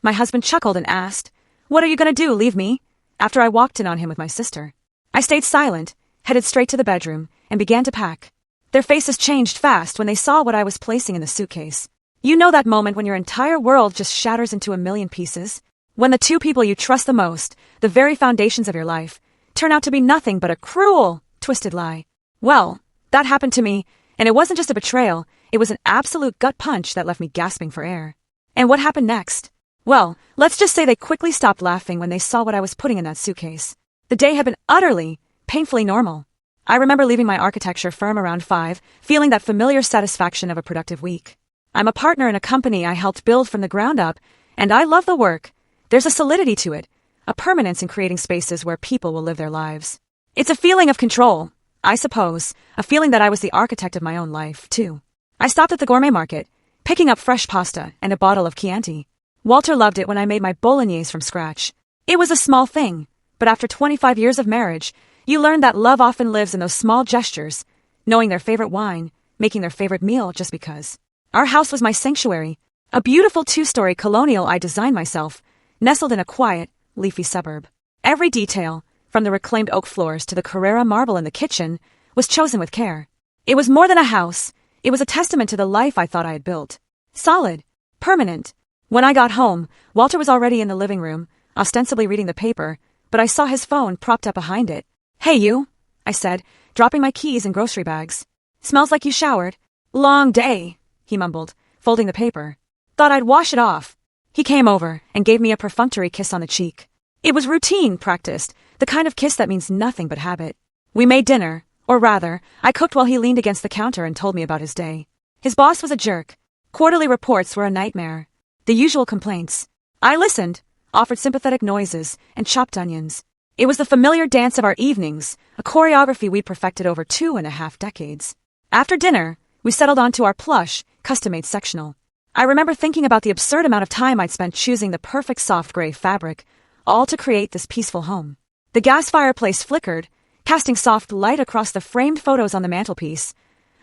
My husband chuckled and asked, "What are you gonna do, leave me?" After I walked in on him with my sister. I stayed silent, headed straight to the bedroom, and began to pack. Their faces changed fast when they saw what I was placing in the suitcase. You know that moment when your entire world just shatters into a million pieces? When the two people you trust the most, the very foundations of your life, turn out to be nothing but a cruel, twisted lie. Well, that happened to me, and it wasn't just a betrayal, it was an absolute gut punch that left me gasping for air. And what happened next? Well, let's just say they quickly stopped laughing when they saw what I was putting in that suitcase. The day had been utterly, painfully normal. I remember leaving my architecture firm around 5, feeling that familiar satisfaction of a productive week. I'm a partner in a company I helped build from the ground up, and I love the work. There's a solidity to it, a permanence in creating spaces where people will live their lives. It's a feeling of control, I suppose, a feeling that I was the architect of my own life, too. I stopped at the gourmet market, picking up fresh pasta and a bottle of Chianti. Walter loved it when I made my bolognese from scratch. It was a small thing, but after 25 years of marriage, you learn that love often lives in those small gestures, knowing their favorite wine, making their favorite meal just because. Our house was my sanctuary, a beautiful 2-story colonial I designed myself, nestled in a quiet, leafy suburb. Every detail, from the reclaimed oak floors to the Carrara marble in the kitchen, was chosen with care. It was more than a house, it was a testament to the life I thought I had built. Solid, permanent. When I got home, Walter was already in the living room, ostensibly reading the paper, but I saw his phone propped up behind it. "Hey you," I said, dropping my keys and grocery bags. "Smells like you showered." "Long day," he mumbled, folding the paper. "Thought I'd wash it off." He came over and gave me a perfunctory kiss on the cheek. It was routine, practiced, the kind of kiss that means nothing but habit. We made dinner, or rather, I cooked while he leaned against the counter and told me about his day. His boss was a jerk. Quarterly reports were a nightmare. The usual complaints. I listened, offered sympathetic noises, and chopped onions. It was the familiar dance of our evenings, a choreography we'd perfected over 2.5 decades. After dinner, we settled onto our plush, custom-made sectional. I remember thinking about the absurd amount of time I'd spent choosing the perfect soft gray fabric, all to create this peaceful home. The gas fireplace flickered, casting soft light across the framed photos on the mantelpiece.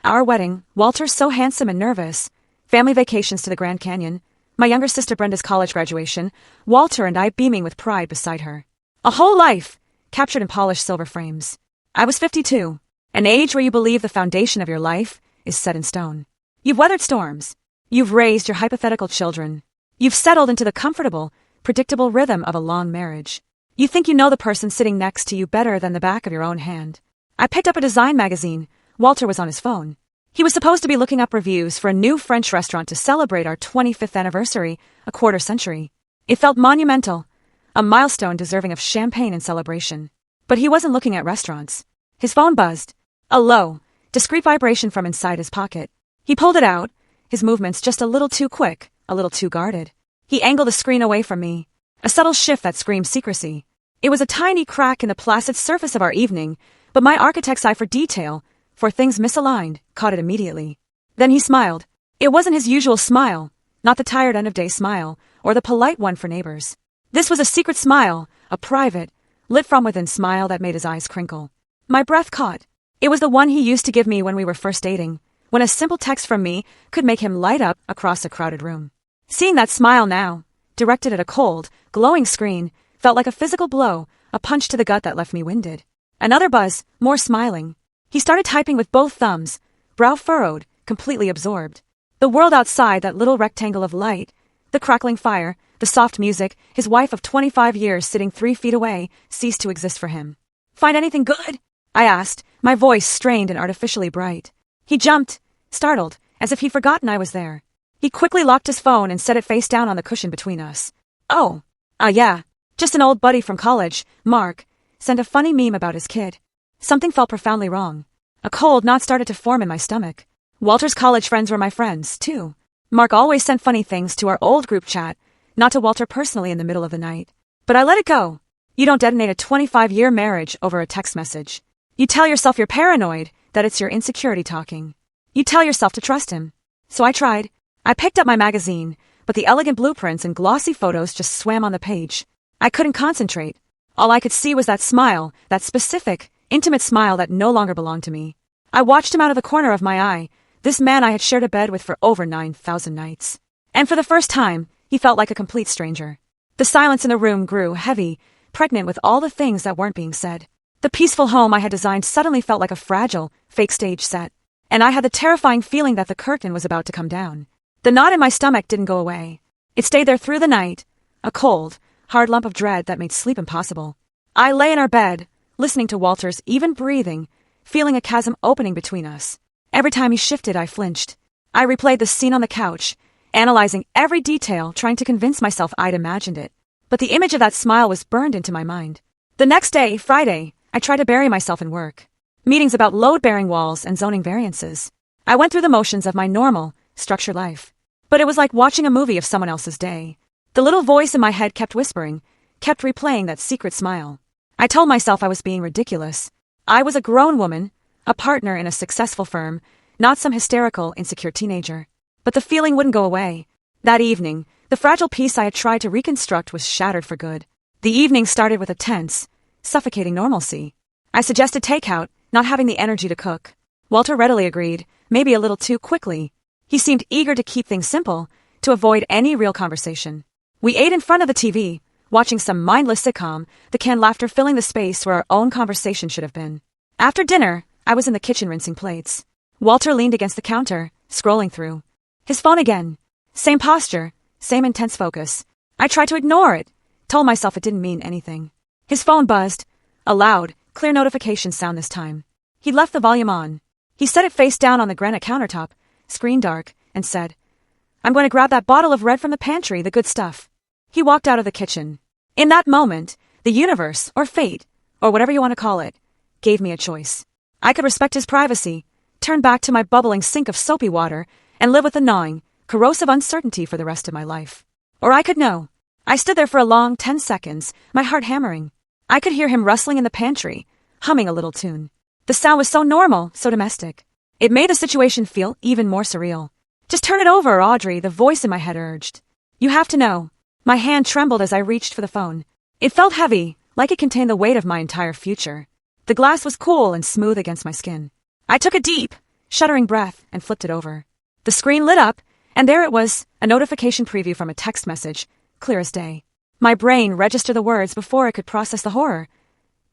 Our wedding, Walter so handsome and nervous, family vacations to the Grand Canyon, my younger sister Brenda's college graduation, Walter and I beaming with pride beside her. A whole life, captured in polished silver frames. I was 52, an age where you believe the foundation of your life is set in stone. You've weathered storms. You've raised your hypothetical children. You've settled into the comfortable, predictable rhythm of a long marriage. You think you know the person sitting next to you better than the back of your own hand. I picked up a design magazine. Walter was on his phone. He was supposed to be looking up reviews for a new French restaurant to celebrate our 25th anniversary, a quarter century. It felt monumental, a milestone deserving of champagne and celebration. But he wasn't looking at restaurants. His phone buzzed. A low, discreet vibration from inside his pocket. He pulled it out, his movements just a little too quick, a little too guarded. He angled the screen away from me, a subtle shift that screamed secrecy. It was a tiny crack in the placid surface of our evening, but my architect's eye for detail, for things misaligned, caught it immediately. Then he smiled. It wasn't his usual smile, not the tired end-of-day smile, or the polite one for neighbors. This was a secret smile, a private, lit-from-within smile that made his eyes crinkle. My breath caught. It was the one he used to give me when we were first dating, when a simple text from me could make him light up across a crowded room. Seeing that smile now, directed at a cold, glowing screen, felt like a physical blow, a punch to the gut that left me winded. Another buzz, more smiling. He started typing with both thumbs, brow furrowed, completely absorbed. The world outside that little rectangle of light, the crackling fire, the soft music, his wife of 25 years sitting 3 feet away, ceased to exist for him. "Find anything good?" I asked, my voice strained and artificially bright. He jumped, startled, as if he'd forgotten I was there. He quickly locked his phone and set it face down on the cushion between us. "Oh, yeah, just an old buddy from college, Mark, sent a funny meme about his kid." Something felt profoundly wrong. A cold knot started to form in my stomach. Walter's college friends were my friends, too. Mark always sent funny things to our old group chat, not to Walter personally in the middle of the night. But I let it go. You don't detonate a 25-year marriage over a text message. You tell yourself you're paranoid, that it's your insecurity talking. You tell yourself to trust him. So I tried. I picked up my magazine, but the elegant blueprints and glossy photos just swam on the page. I couldn't concentrate. All I could see was that smile, that specific, intimate smile that no longer belonged to me. I watched him out of the corner of my eye, this man I had shared a bed with for over 9,000 nights. And for the first time, He felt like a complete stranger. The silence in the room grew heavy, pregnant with all the things that weren't being said. The peaceful home I had designed suddenly felt like a fragile, fake stage set, and I had the terrifying feeling that the curtain was about to come down. The knot in my stomach didn't go away. It stayed there through the night, a cold, hard lump of dread that made sleep impossible. I lay in our bed, listening to Walter's even breathing, feeling a chasm opening between us. Every time he shifted, I flinched. I replayed the scene on the couch, analyzing every detail, trying to convince myself I'd imagined it. But the image of that smile was burned into my mind. The next day, Friday, I tried to bury myself in work. Meetings about load-bearing walls and zoning variances. I went through the motions of my normal, structured life. But it was like watching a movie of someone else's day. The little voice in my head kept whispering, kept replaying that secret smile. I told myself I was being ridiculous. I was a grown woman, a partner in a successful firm, not some hysterical, insecure teenager. But the feeling wouldn't go away. That evening, the fragile piece I had tried to reconstruct was shattered for good. The evening started with a tense, suffocating normalcy. I suggested takeout, not having the energy to cook. Walter readily agreed, maybe a little too quickly. He seemed eager to keep things simple, to avoid any real conversation. We ate in front of the TV, watching some mindless sitcom, the canned laughter filling the space where our own conversation should have been. After dinner, I was in the kitchen rinsing plates. Walter leaned against the counter, scrolling through. His phone again. Same posture, same intense focus. I tried to ignore it, told myself it didn't mean anything. His phone buzzed, a loud, clear notification sound this time. He left the volume on. He set it face down on the granite countertop, screen dark, and said, "I'm going to grab that bottle of red from the pantry, the good stuff." He walked out of the kitchen. In that moment, the universe, or fate, or whatever you want to call it, gave me a choice. I could respect his privacy, turn back to my bubbling sink of soapy water, and live with the gnawing, corrosive uncertainty for the rest of my life. Or I could know. I stood there for a long 10 seconds, my heart hammering. I could hear him rustling in the pantry, humming a little tune. The sound was so normal, so domestic. It made the situation feel even more surreal. "Just turn it over, Audrey," the voice in my head urged. "You have to know." My hand trembled as I reached for the phone. It felt heavy, like it contained the weight of my entire future. The glass was cool and smooth against my skin. I took a deep, shuddering breath and flipped it over. The screen lit up, and there it was, a notification preview from a text message, clear as day. My brain registered the words before it could process the horror.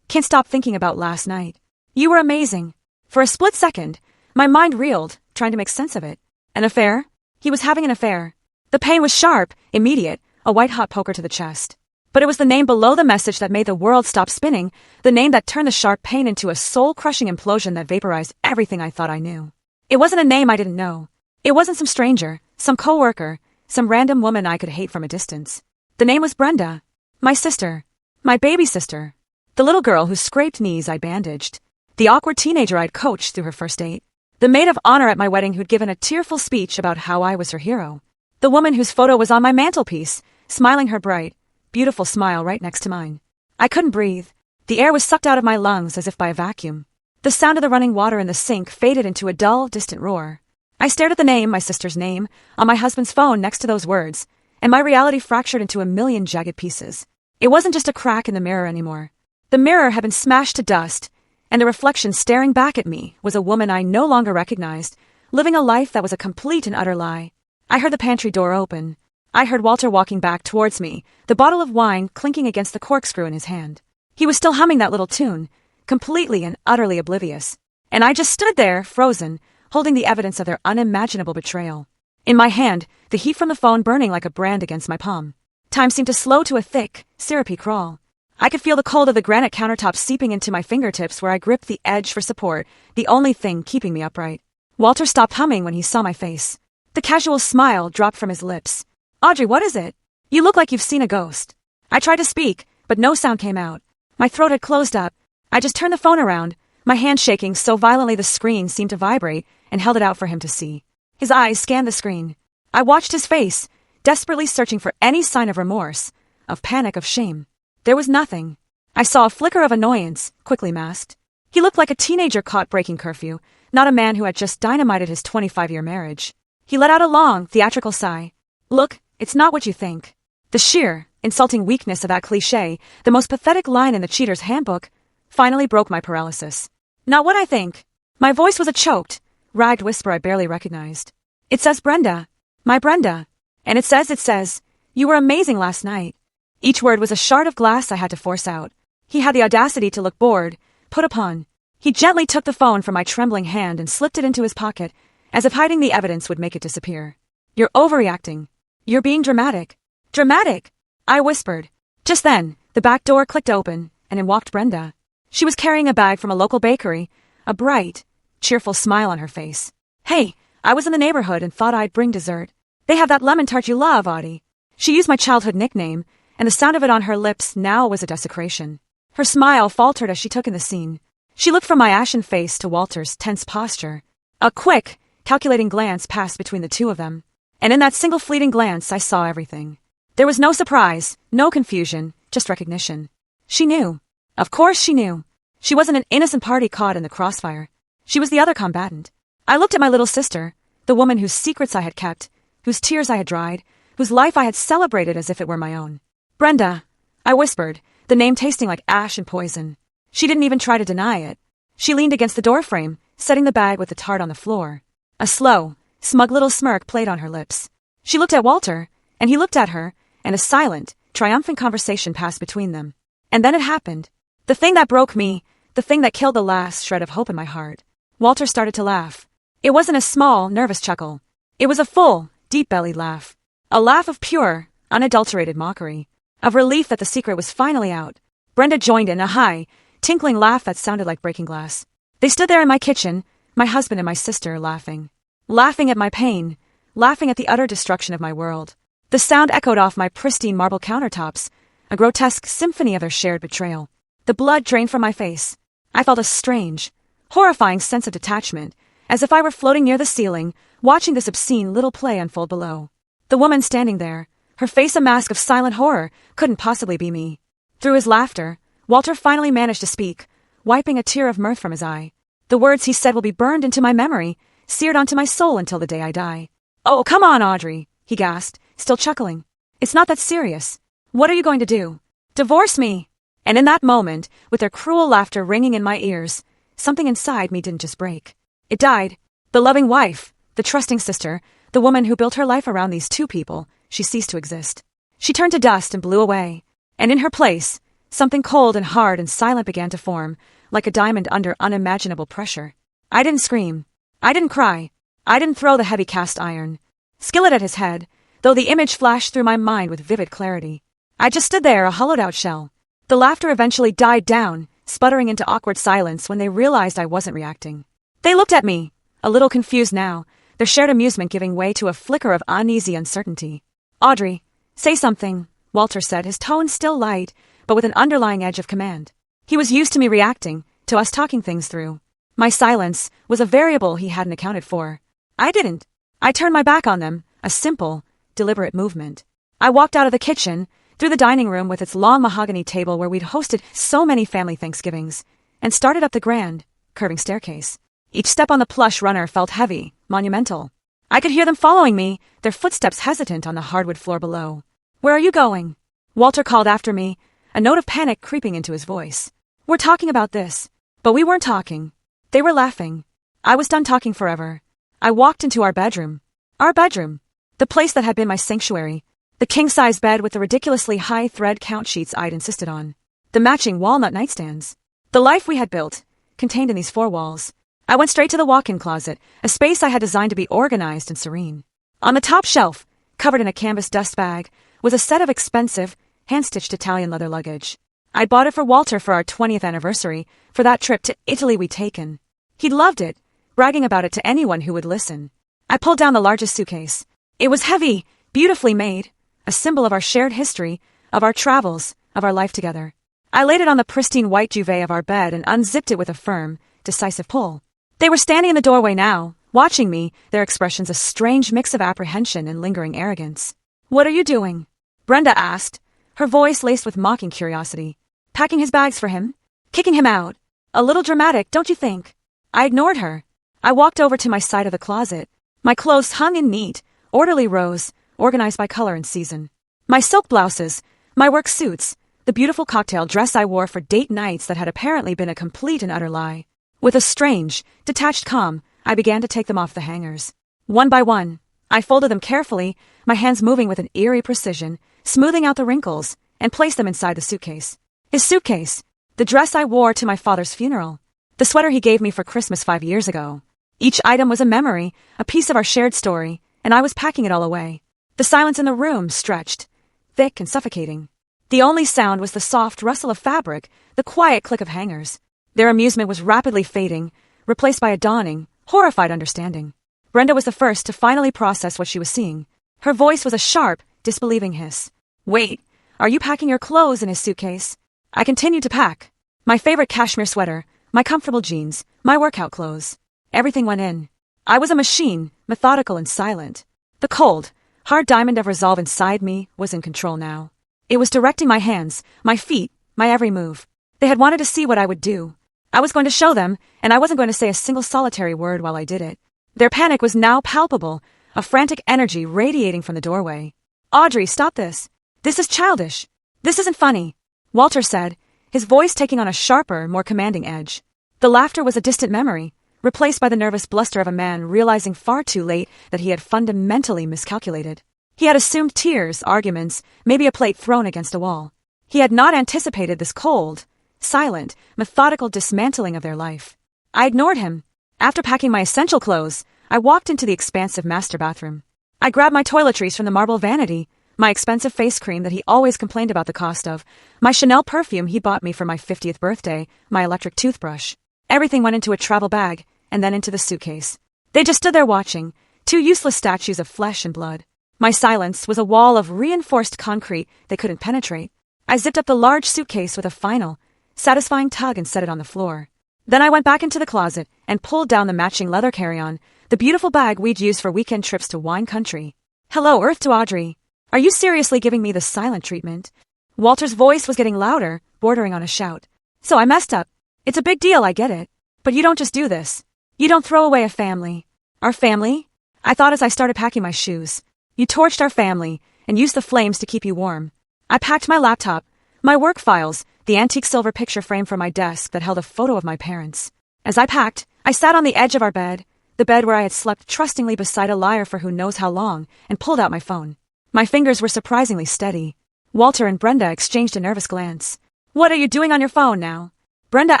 "Can't stop thinking about last night. You were amazing." For a split second, my mind reeled, trying to make sense of it. An affair? He was having an affair. The pain was sharp, immediate, a white-hot poker to the chest. But it was the name below the message that made the world stop spinning, the name that turned the sharp pain into a soul-crushing implosion that vaporized everything I thought I knew. It wasn't a name I didn't know. It wasn't some stranger, some coworker, some random woman I could hate from a distance. The name was Brenda. My sister. My baby sister. The little girl whose scraped knees I bandaged. The awkward teenager I'd coached through her first date. The maid of honor at my wedding who'd given a tearful speech about how I was her hero. The woman whose photo was on my mantelpiece, smiling her bright, beautiful smile right next to mine. I couldn't breathe. The air was sucked out of my lungs as if by a vacuum. The sound of the running water in the sink faded into a dull, distant roar. I stared at the name, my sister's name, on my husband's phone next to those words, and my reality fractured into a million jagged pieces. It wasn't just a crack in the mirror anymore. The mirror had been smashed to dust, and the reflection staring back at me was a woman I no longer recognized, living a life that was a complete and utter lie. I heard the pantry door open. I heard Walter walking back towards me, the bottle of wine clinking against the corkscrew in his hand. He was still humming that little tune, completely and utterly oblivious. And I just stood there, frozen, holding the evidence of their unimaginable betrayal. In my hand, the heat from the phone burning like a brand against my palm. Time seemed to slow to a thick, syrupy crawl. I could feel the cold of the granite countertop seeping into my fingertips where I gripped the edge for support, the only thing keeping me upright. Walter stopped humming when he saw my face. The casual smile dropped from his lips. "Audrey, what is it? You look like you've seen a ghost." I tried to speak, but no sound came out. My throat had closed up. I just turned the phone around, my hand shaking so violently the screen seemed to vibrate, and held it out for him to see. His eyes scanned the screen. I watched his face, desperately searching for any sign of remorse, of panic, of shame. There was nothing. I saw a flicker of annoyance, quickly masked. He looked like a teenager caught breaking curfew, not a man who had just dynamited his 25-year marriage. He let out a long, theatrical sigh. "Look, it's not what you think." The sheer, insulting weakness of that cliché, the most pathetic line in the cheater's handbook, finally broke my paralysis. "Not what I think." My voice was a choked, ragged whisper I barely recognized. "It says Brenda. My Brenda. And it says, You were amazing last night. Each word was a shard of glass I had to force out. He had the audacity to look bored, put upon. He gently took the phone from my trembling hand and slipped it into his pocket, as if hiding the evidence would make it disappear. You're overreacting. You're being dramatic. Dramatic! I whispered. Just then, the back door clicked open, and in walked Brenda. She was carrying a bag from a local bakery, a bright, cheerful smile on her face. Hey, I was in the neighborhood and thought I'd bring dessert. They have that lemon tart you love, Audie. She used my childhood nickname, and the sound of it on her lips now was a desecration. Her smile faltered as she took in the scene. She looked from my ashen face to Walter's tense posture. A quick, calculating glance passed between the two of them, and in that single fleeting glance I saw everything. There was no surprise, no confusion, just recognition. She knew. Of course she knew. She wasn't an innocent party caught in the crossfire. She was the other combatant. I looked at my little sister, the woman whose secrets I had kept, whose tears I had dried, whose life I had celebrated as if it were my own. Brenda, I whispered, the name tasting like ash and poison. She didn't even try to deny it. She leaned against the doorframe, setting the bag with the tart on the floor. A slow, smug little smirk played on her lips. She looked at Walter, and he looked at her, and a silent, triumphant conversation passed between them. And then it happened. The thing that broke me, the thing that killed the last shred of hope in my heart. Walter started to laugh. It wasn't a small, nervous chuckle. It was a full, deep-bellied laugh. A laugh of pure, unadulterated mockery. Of relief that the secret was finally out. Brenda joined in, a high, tinkling laugh that sounded like breaking glass. They stood there in my kitchen, my husband and my sister, laughing. Laughing at my pain, laughing at the utter destruction of my world. The sound echoed off my pristine marble countertops, a grotesque symphony of their shared betrayal. The blood drained from my face. I felt a strange, horrifying sense of detachment, as if I were floating near the ceiling, watching this obscene little play unfold below. The woman standing there, her face a mask of silent horror, couldn't possibly be me. Through his laughter, Walter finally managed to speak, wiping a tear of mirth from his eye. The words he said will be burned into my memory, seared onto my soul until the day I die. Oh, come on, Audrey, he gasped, still chuckling. It's not that serious. What are you going to do? Divorce me? And in that moment, with their cruel laughter ringing in my ears, something inside me didn't just break. It died. The loving wife, the trusting sister, the woman who built her life around these two people, she ceased to exist. She turned to dust and blew away. And in her place, something cold and hard and silent began to form, like a diamond under unimaginable pressure. I didn't scream. I didn't cry. I didn't throw the heavy cast iron skillet at his head, though the image flashed through my mind with vivid clarity. I just stood there, a hollowed-out shell. The laughter eventually died down, sputtering into awkward silence when they realized I wasn't reacting. They looked at me, a little confused now, their shared amusement giving way to a flicker of uneasy uncertainty. Audrey, say something, Walter said, his tone still light, but with an underlying edge of command. He was used to me reacting, to us talking things through. My silence was a variable he hadn't accounted for. I didn't. I turned my back on them, a simple, deliberate movement. I walked out of the kitchen, through the dining room with its long mahogany table where we'd hosted so many family Thanksgivings, and started up the grand, curving staircase. Each step on the plush runner felt heavy, monumental. I could hear them following me, their footsteps hesitant on the hardwood floor below. Where are you going? Walter called after me, a note of panic creeping into his voice. We're talking about this. But we weren't talking. They were laughing. I was done talking forever. I walked into our bedroom. Our bedroom. The place that had been my sanctuary. The king-size bed with the ridiculously high thread count sheets I'd insisted on. The matching walnut nightstands. The life we had built, contained in these four walls. I went straight to the walk-in closet, a space I had designed to be organized and serene. On the top shelf, covered in a canvas dust bag, was a set of expensive, hand-stitched Italian leather luggage. I'd bought it for Walter for our 20th anniversary, for that trip to Italy we'd taken. He'd loved it, bragging about it to anyone who would listen. I pulled down the largest suitcase. It was heavy, beautifully made, a symbol of our shared history, of our travels, of our life together. I laid it on the pristine white duvet of our bed and unzipped it with a firm, decisive pull. They were standing in the doorway now, watching me, their expressions a strange mix of apprehension and lingering arrogance. What are you doing? Brenda asked, her voice laced with mocking curiosity. Packing his bags for him? Kicking him out? A little dramatic, don't you think? I ignored her. I walked over to my side of the closet. My clothes hung in neat, orderly rows, organized by color and season. My silk blouses, my work suits, the beautiful cocktail dress I wore for date nights that had apparently been a complete and utter lie. With a strange, detached calm, I began to take them off the hangers. One by one, I folded them carefully, my hands moving with an eerie precision, smoothing out the wrinkles, and placed them inside the suitcase. His suitcase. The dress I wore to my father's funeral. The sweater he gave me for Christmas 5 years ago. Each item was a memory, a piece of our shared story, and I was packing it all away. The silence in the room stretched, thick and suffocating. The only sound was the soft rustle of fabric, the quiet click of hangers. Their amusement was rapidly fading, replaced by a dawning, horrified understanding. Brenda was the first to finally process what she was seeing. Her voice was a sharp, disbelieving hiss. "Wait, are you packing your clothes in his suitcase?" I continued to pack. My favorite cashmere sweater, my comfortable jeans, my workout clothes. Everything went in. I was a machine, methodical and silent. The cold, hard diamond of resolve inside me was in control now. It was directing my hands, my feet, my every move. They had wanted to see what I would do. I was going to show them, and I wasn't going to say a single solitary word while I did it. Their panic was now palpable, a frantic energy radiating from the doorway. "Audrey, stop this. This is childish. This isn't funny," Walter said, his voice taking on a sharper, more commanding edge. The laughter was a distant memory, replaced by the nervous bluster of a man realizing far too late that he had fundamentally miscalculated. He had assumed tears, arguments, maybe a plate thrown against a wall. He had not anticipated this cold, silent, methodical dismantling of their life. I ignored him. After packing my essential clothes, I walked into the expansive master bathroom. I grabbed my toiletries from the marble vanity, my expensive face cream that he always complained about the cost of, my Chanel perfume he bought me for my 50th birthday, my electric toothbrush. Everything went into a travel bag, and then into the suitcase. They just stood there watching, two useless statues of flesh and blood. My silence was a wall of reinforced concrete they couldn't penetrate. I zipped up the large suitcase with a final, satisfying tug and set it on the floor. Then I went back into the closet and pulled down the matching leather carry-on, the beautiful bag we'd used for weekend trips to wine country. "Hello, Earth to Audrey. Are you seriously giving me the silent treatment?" Walter's voice was getting louder, bordering on a shout. "So I messed up. It's a big deal, I get it. But you don't just do this. You don't throw away a family." "Our family?" I thought as I started packing my shoes. "You torched our family and used the flames to keep you warm." I packed my laptop, my work files, the antique silver picture frame from my desk that held a photo of my parents. As I packed, I sat on the edge of our bed, the bed where I had slept trustingly beside a liar for who knows how long, and pulled out my phone. My fingers were surprisingly steady. Walter and Brenda exchanged a nervous glance. "What are you doing on your phone now?" Brenda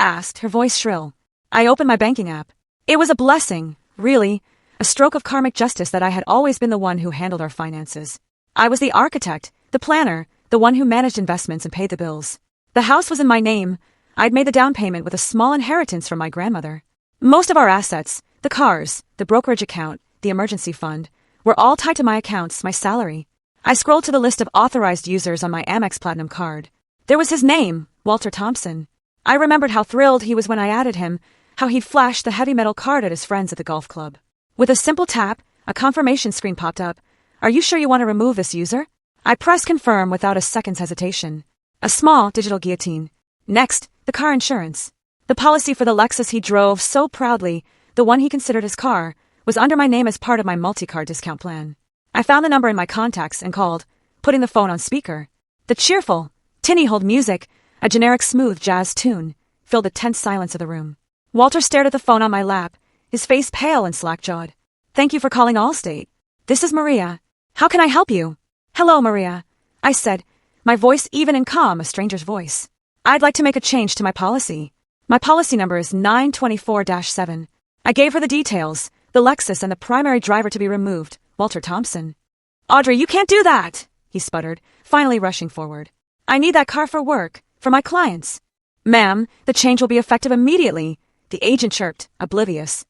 asked, her voice shrill. I opened my banking app. It was a blessing, really, a stroke of karmic justice that I had always been the one who handled our finances. I was the architect, the planner, the one who managed investments and paid the bills. The house was in my name. I'd made the down payment with a small inheritance from my grandmother. Most of our assets, the cars, the brokerage account, the emergency fund, were all tied to my accounts, my salary. I scrolled to the list of authorized users on my Amex Platinum card. There was his name, Walter Thompson. I remembered how thrilled he was when I added him, how he'd flashed the heavy metal card at his friends at the golf club. With a simple tap, a confirmation screen popped up. "Are you sure you want to remove this user?" I pressed confirm without a second's hesitation. A small digital guillotine. Next, the car insurance. The policy for the Lexus he drove so proudly, the one he considered his car, was under my name as part of my multi-car discount plan. I found the number in my contacts and called, putting the phone on speaker. The cheerful, tinny-hold music, a generic smooth jazz tune, filled the tense silence of the room. Walter stared at the phone on my lap, his face pale and slack-jawed. "Thank you for calling Allstate. This is Maria. How can I help you?" "Hello, Maria," I said, my voice even and calm, a stranger's voice. "I'd like to make a change to my policy. My policy number is 924-7. I gave her the details, the Lexus and the primary driver to be removed, Walter Thompson. "Audrey, you can't do that," he sputtered, finally rushing forward. "I need that car for work, for my clients." "Ma'am, the change will be effective immediately," the agent chirped, oblivious.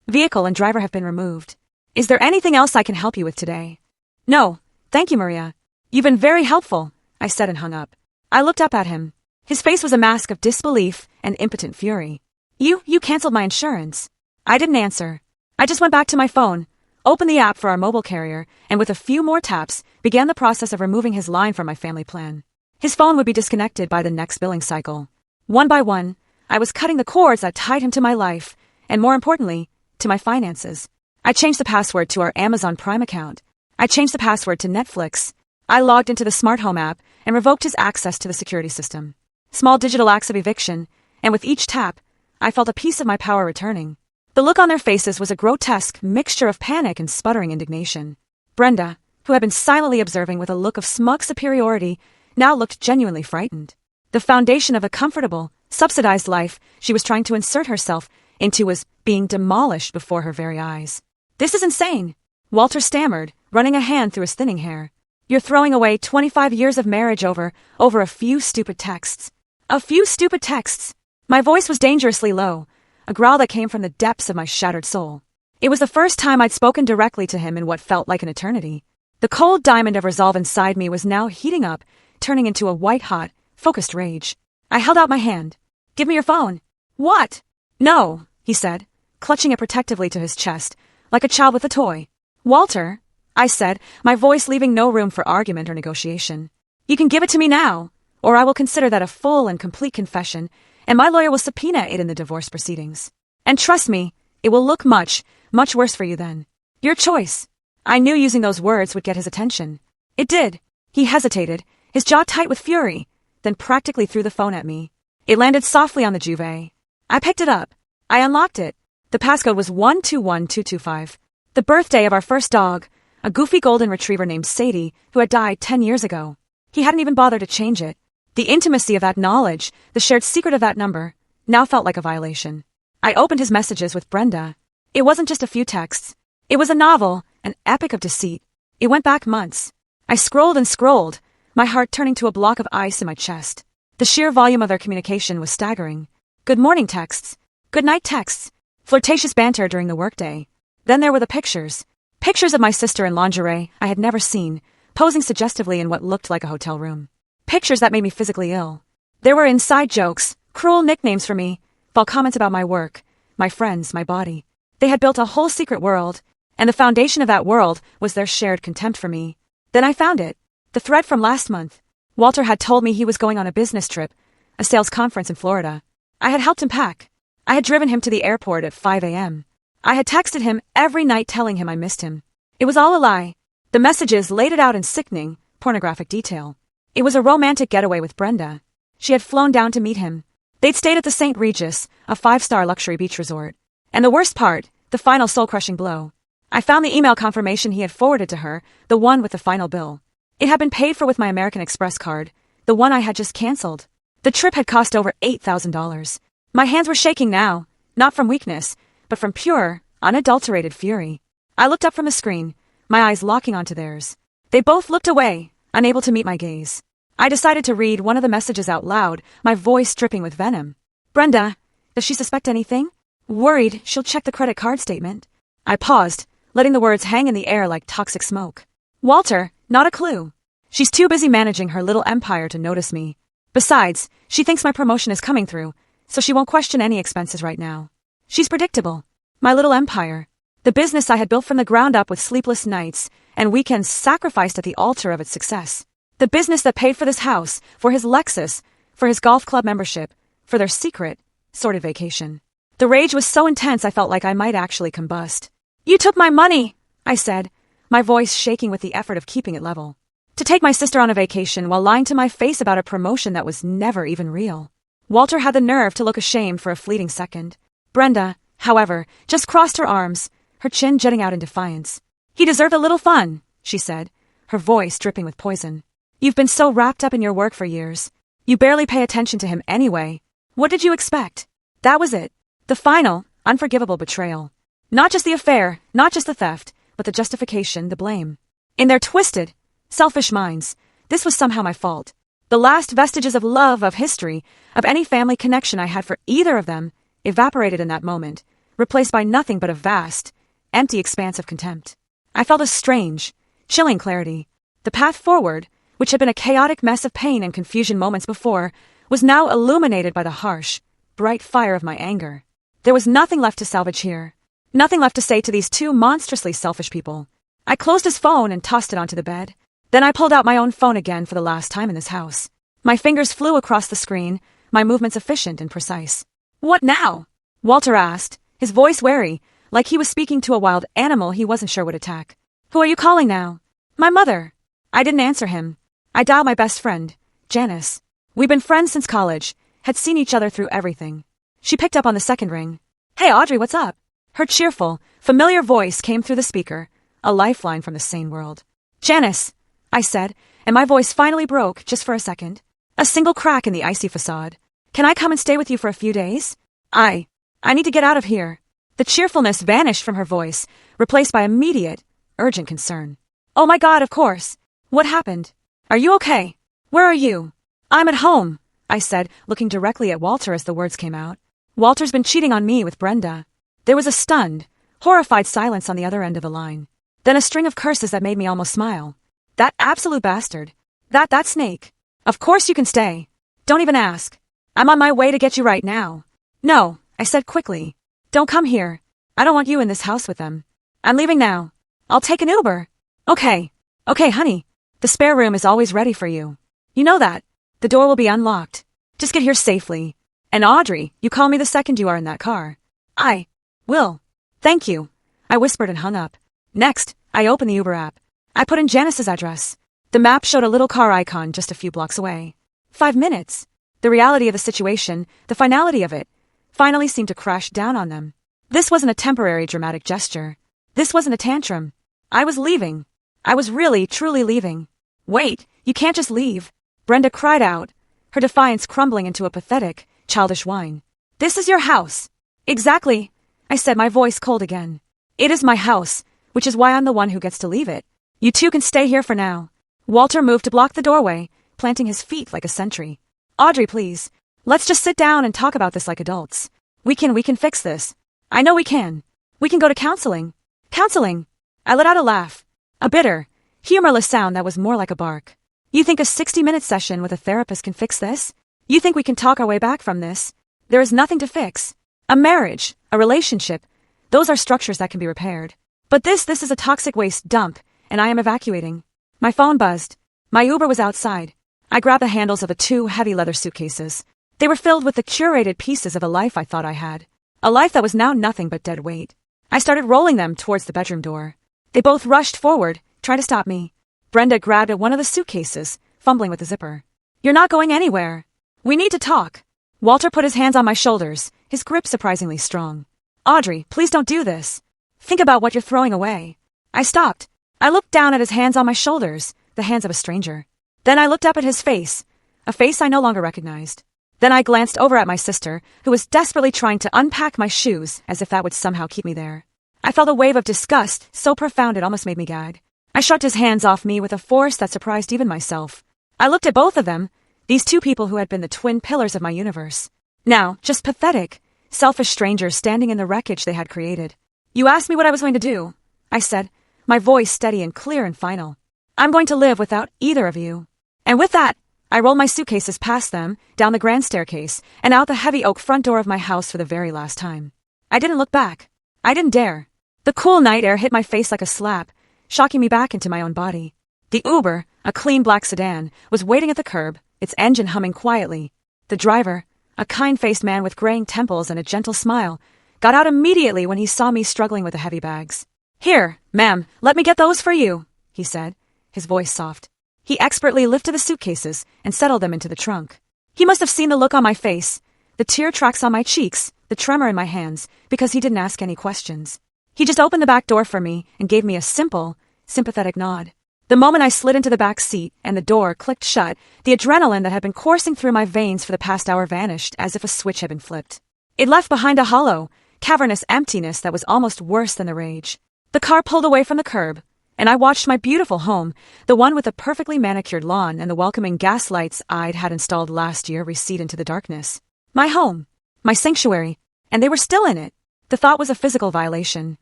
"Vehicle and driver have been removed. Is there anything else I can help you with today?" "No, thank you, Maria. You've been very helpful," I said and hung up. I looked up at him. His face was a mask of disbelief and impotent fury. You canceled my insurance." I didn't answer. I just went back to my phone, opened the app for our mobile carrier, and with a few more taps, began the process of removing his line from my family plan. His phone would be disconnected by the next billing cycle. One by one, I was cutting the cords that tied him to my life, and more importantly, to my finances. I changed the password to our Amazon Prime account. I changed the password to Netflix. I logged into the smart home app and revoked his access to the security system. Small digital acts of eviction, and with each tap, I felt a piece of my power returning. The look on their faces was a grotesque mixture of panic and sputtering indignation. Brenda, who had been silently observing with a look of smug superiority, now looked genuinely frightened. The foundation of a comfortable, subsidized life she was trying to insert herself into was being demolished before her very eyes. "This is insane," Walter stammered, running a hand through his thinning hair. "You're throwing away 25 years of marriage over a few stupid texts." A few stupid texts. My voice was dangerously low, a growl that came from the depths of my shattered soul. It was the first time I'd spoken directly to him in what felt like an eternity. The cold diamond of resolve inside me was now heating up, turning into a white-hot, focused rage. I held out my hand. "Give me your phone." "What?" "No," he said, clutching it protectively to his chest, like a child with a toy. "Walter," I said, my voice leaving no room for argument or negotiation. "You can give it to me now, or I will consider that a full and complete confession, and my lawyer will subpoena it in the divorce proceedings. And trust me, it will look much, much worse for you then. Your choice." I knew using those words would get his attention. It did. He hesitated, his jaw tight with fury, then practically threw the phone at me. It landed softly on the juve. I picked it up. I unlocked it. The passcode was 121225. The birthday of our first dog, a goofy golden retriever named Sadie, who had died 10 years ago. He hadn't even bothered to change it. The intimacy of that knowledge, the shared secret of that number, now felt like a violation. I opened his messages with Brenda. It wasn't just a few texts. It was a novel, an epic of deceit. It went back months. I scrolled and scrolled, my heart turning to a block of ice in my chest. The sheer volume of their communication was staggering. Good morning texts, good night texts, flirtatious banter during the workday. Then there were the pictures. Pictures of my sister in lingerie I had never seen, posing suggestively in what looked like a hotel room. Pictures that made me physically ill. There were inside jokes, cruel nicknames for me, while comments about my work, my friends, my body. They had built a whole secret world, and the foundation of that world was their shared contempt for me. Then I found it. The thread from last month. Walter had told me he was going on a business trip, a sales conference in Florida. I had helped him pack. I had driven him to the airport at 5 a.m. I had texted him every night telling him I missed him. It was all a lie. The messages laid it out in sickening, pornographic detail. It was a romantic getaway with Brenda. She had flown down to meet him. They'd stayed at the St. Regis, a 5-star luxury beach resort. And the worst part, the final soul-crushing blow. I found the email confirmation he had forwarded to her, the one with the final bill. It had been paid for with my American Express card, the one I had just canceled. The trip had cost over $8,000. My hands were shaking now, not from weakness, but from pure, unadulterated fury. I looked up from the screen, my eyes locking onto theirs. They both looked away, unable to meet my gaze. I decided to read one of the messages out loud, my voice dripping with venom. "Brenda, does she suspect anything? Worried she'll check the credit card statement." I paused, letting the words hang in the air like toxic smoke. "Walter, not a clue. She's too busy managing her little empire to notice me. Besides, she thinks my promotion is coming through, so she won't question any expenses right now. She's predictable. My little empire. The business I had built from the ground up with sleepless nights and weekends sacrificed at the altar of its success. The business that paid for this house, for his Lexus, for his golf club membership, for their secret, sordid vacation. The rage was so intense I felt like I might actually combust. "You took my money," I said, my voice shaking with the effort of keeping it level. To take my sister on a vacation while lying to my face about a promotion that was never even real. Walter had the nerve to look ashamed for a fleeting second. Brenda, however, just crossed her arms, her chin jutting out in defiance. "He deserved a little fun," she said, her voice dripping with poison. "You've been so wrapped up in your work for years. You barely pay attention to him anyway. What did you expect?" That was it. The final, unforgivable betrayal. Not just the affair, not just the theft, but the justification, the blame. In their twisted, selfish minds, this was somehow my fault. The last vestiges of love, of history, of any family connection I had for either of them, evaporated in that moment, replaced by nothing but a vast, empty expanse of contempt. I felt a strange, chilling clarity. The path forward, which had been a chaotic mess of pain and confusion moments before, was now illuminated by the harsh, bright fire of my anger. There was nothing left to salvage here. Nothing left to say to these two monstrously selfish people. I closed his phone and tossed it onto the bed. Then I pulled out my own phone again for the last time in this house. My fingers flew across the screen, my movements efficient and precise. "What now?" Walter asked, his voice wary, like he was speaking to a wild animal he wasn't sure would attack. "Who are you calling now?" "My mother." I didn't answer him. I dialed my best friend, Janice. We'd been friends since college, had seen each other through everything. She picked up on the second ring. "Hey Audrey, what's up?" Her cheerful, familiar voice came through the speaker, a lifeline from the sane world. "Janice," I said, and my voice finally broke just for a second. A single crack in the icy facade. "Can I come and stay with you for a few days? I need to get out of here." The cheerfulness vanished from her voice, replaced by immediate, urgent concern. "Oh my God, of course. What happened? Are you okay? Where are you?" "I'm at home," I said, looking directly at Walter as the words came out. "Walter's been cheating on me with Brenda." There was a stunned, horrified silence on the other end of the line. Then a string of curses that made me almost smile. "That absolute bastard. That snake. Of course you can stay. Don't even ask. I'm on my way to get you right now." "No," I said quickly. "Don't come here. I don't want you in this house with them. I'm leaving now. I'll take an Uber." Okay, honey. The spare room is always ready for you. You know that. The door will be unlocked. Just get here safely. And Audrey, you call me the second you are in that car." "I will. Thank you," I whispered and hung up. Next, I opened the Uber app. I put in Janice's address. The map showed a little car icon just a few blocks away. 5 minutes. The reality of the situation, the finality of it, finally seemed to crash down on them. This wasn't a temporary dramatic gesture. This wasn't a tantrum. I was leaving. I was really, truly leaving. "Wait, you can't just leave," Brenda cried out, her defiance crumbling into a pathetic, childish whine. "This is your house." "Exactly," I said, my voice cold again. "It is my house, which is why I'm the one who gets to leave it. You two can stay here for now." Walter moved to block the doorway, planting his feet like a sentry. "Audrey, please. Let's just sit down and talk about this like adults. We can fix this. I know we can. We can go to counseling." "Counseling?" I let out a laugh. A bitter, humorless sound that was more like a bark. "You think a 60-minute session with a therapist can fix this? You think we can talk our way back from this? There is nothing to fix. A marriage, a relationship, those are structures that can be repaired. But this is a toxic waste dump, and I am evacuating." My phone buzzed. My Uber was outside. I grabbed the handles of the 2 heavy leather suitcases. They were filled with the curated pieces of a life I thought I had. A life that was now nothing but dead weight. I started rolling them towards the bedroom door. They both rushed forward, trying to stop me. Brenda grabbed at one of the suitcases, fumbling with the zipper. "You're not going anywhere. We need to talk." Walter put his hands on my shoulders, his grip surprisingly strong. "Audrey, please don't do this. Think about what you're throwing away." I stopped. I looked down at his hands on my shoulders, the hands of a stranger. Then I looked up at his face, a face I no longer recognized. Then I glanced over at my sister, who was desperately trying to unpack my shoes as if that would somehow keep me there. I felt a wave of disgust so profound it almost made me gag. I shrugged his hands off me with a force that surprised even myself. I looked at both of them, these 2 people who had been the twin pillars of my universe. Now, just pathetic, selfish strangers standing in the wreckage they had created. "You asked me what I was going to do," I said, my voice steady and clear and final. "I'm going to live without either of you." And with that, I rolled my suitcases past them, down the grand staircase, and out the heavy oak front door of my house for the very last time. I didn't look back. I didn't dare. The cool night air hit my face like a slap, shocking me back into my own body. The Uber, a clean black sedan, was waiting at the curb, its engine humming quietly. The driver, a kind-faced man with graying temples and a gentle smile, got out immediately when he saw me struggling with the heavy bags. "Here, ma'am, let me get those for you," he said, his voice soft. He expertly lifted the suitcases and settled them into the trunk. He must have seen the look on my face, the tear tracks on my cheeks, the tremor in my hands, because he didn't ask any questions. He just opened the back door for me and gave me a simple, sympathetic nod. The moment I slid into the back seat and the door clicked shut, the adrenaline that had been coursing through my veins for the past hour vanished as if a switch had been flipped. It left behind a hollow, cavernous emptiness that was almost worse than the rage. The car pulled away from the curb, and I watched my beautiful home, the one with the perfectly manicured lawn and the welcoming gas lights I'd had installed last year, recede into the darkness. My home, my sanctuary, and they were still in it. The thought was a physical violation.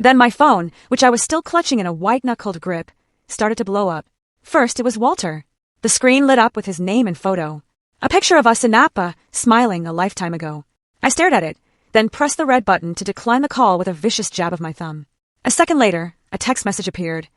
Then my phone, which I was still clutching in a white-knuckled grip, started to blow up. First, it was Walter. The screen lit up with his name and photo. A picture of us in Napa, smiling a lifetime ago. I stared at it, then pressed the red button to decline the call with a vicious jab of my thumb. A second later, a text message appeared.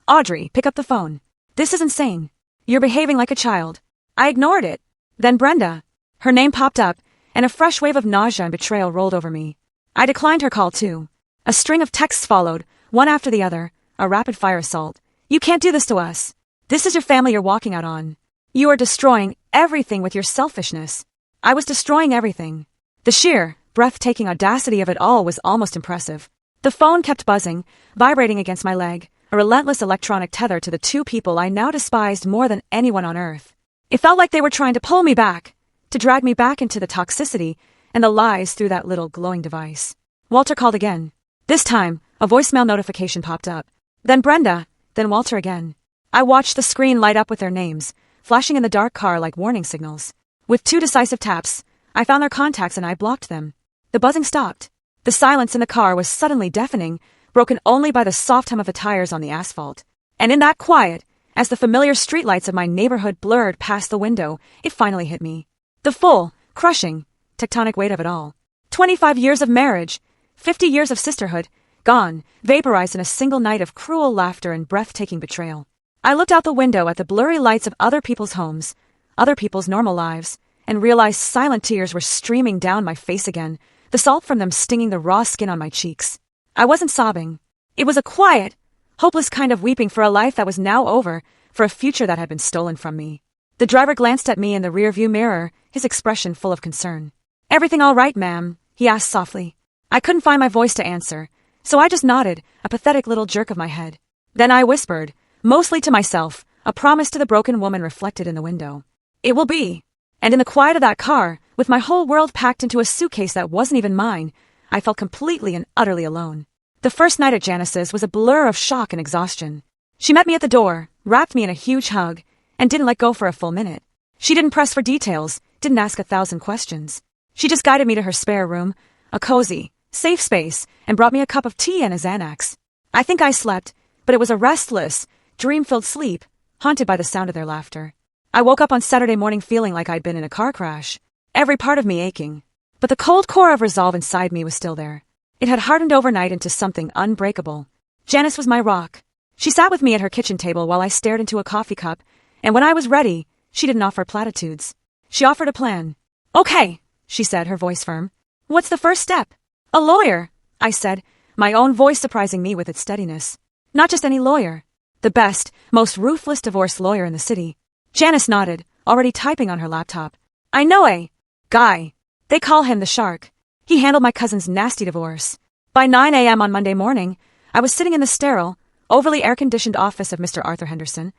"Audrey, pick up the phone. This is insane. You're behaving like a child." I ignored it. Then Brenda. Her name popped up, and a fresh wave of nausea and betrayal rolled over me. I declined her call too. A string of texts followed, one after the other, a rapid-fire assault. "You can't do this to us. This is your family you're walking out on. You are destroying everything with your selfishness." I was destroying everything. The sheer, breathtaking audacity of it all was almost impressive. The phone kept buzzing, vibrating against my leg, a relentless electronic tether to the two people I now despised more than anyone on earth. It felt like they were trying to pull me back, to drag me back into the toxicity and the lies through that little glowing device. Walter called again. This time, a voicemail notification popped up. Then Brenda, then Walter again. I watched the screen light up with their names, flashing in the dark car like warning signals. With 2 decisive taps, I found their contacts and I blocked them. The buzzing stopped. The silence in the car was suddenly deafening, broken only by the soft hum of the tires on the asphalt. And in that quiet, as the familiar streetlights of my neighborhood blurred past the window, it finally hit me. The full, crushing, tectonic weight of it all. 25 years of marriage, 50 years of sisterhood, gone, vaporized in a single night of cruel laughter and breathtaking betrayal. I looked out the window at the blurry lights of other people's homes, other people's normal lives, and realized silent tears were streaming down my face again, the salt from them stinging the raw skin on my cheeks. I wasn't sobbing. It was a quiet, hopeless kind of weeping for a life that was now over, for a future that had been stolen from me. The driver glanced at me in the rearview mirror, his expression full of concern. "Everything all right, ma'am?" he asked softly. I couldn't find my voice to answer, so I just nodded, a pathetic little jerk of my head. Then I whispered, mostly to myself, a promise to the broken woman reflected in the window. "It will be." And in the quiet of that car, with my whole world packed into a suitcase that wasn't even mine, I felt completely and utterly alone. The first night at Janice's was a blur of shock and exhaustion. She met me at the door, wrapped me in a huge hug, and didn't let go for a full minute. She didn't press for details, didn't ask 1,000 questions. She just guided me to her spare room, a cozy, safe space, and brought me a cup of tea and a Xanax. I think I slept, but it was a restless, dream-filled sleep, haunted by the sound of their laughter. I woke up on Saturday morning feeling like I'd been in a car crash, every part of me aching. But the cold core of resolve inside me was still there. It had hardened overnight into something unbreakable. Janice was my rock. She sat with me at her kitchen table while I stared into a coffee cup, and when I was ready, she didn't offer platitudes. She offered a plan. "Okay," she said, her voice firm. "What's the first step?" "A lawyer," I said, my own voice surprising me with its steadiness. "Not just any lawyer. The best, most ruthless divorce lawyer in the city." Janice nodded, already typing on her laptop. "I know a guy. They call him the Shark. He handled my cousin's nasty divorce." By 9 a.m. on Monday morning, I was sitting in the sterile, overly air-conditioned office of Mr. Arthur Henderson,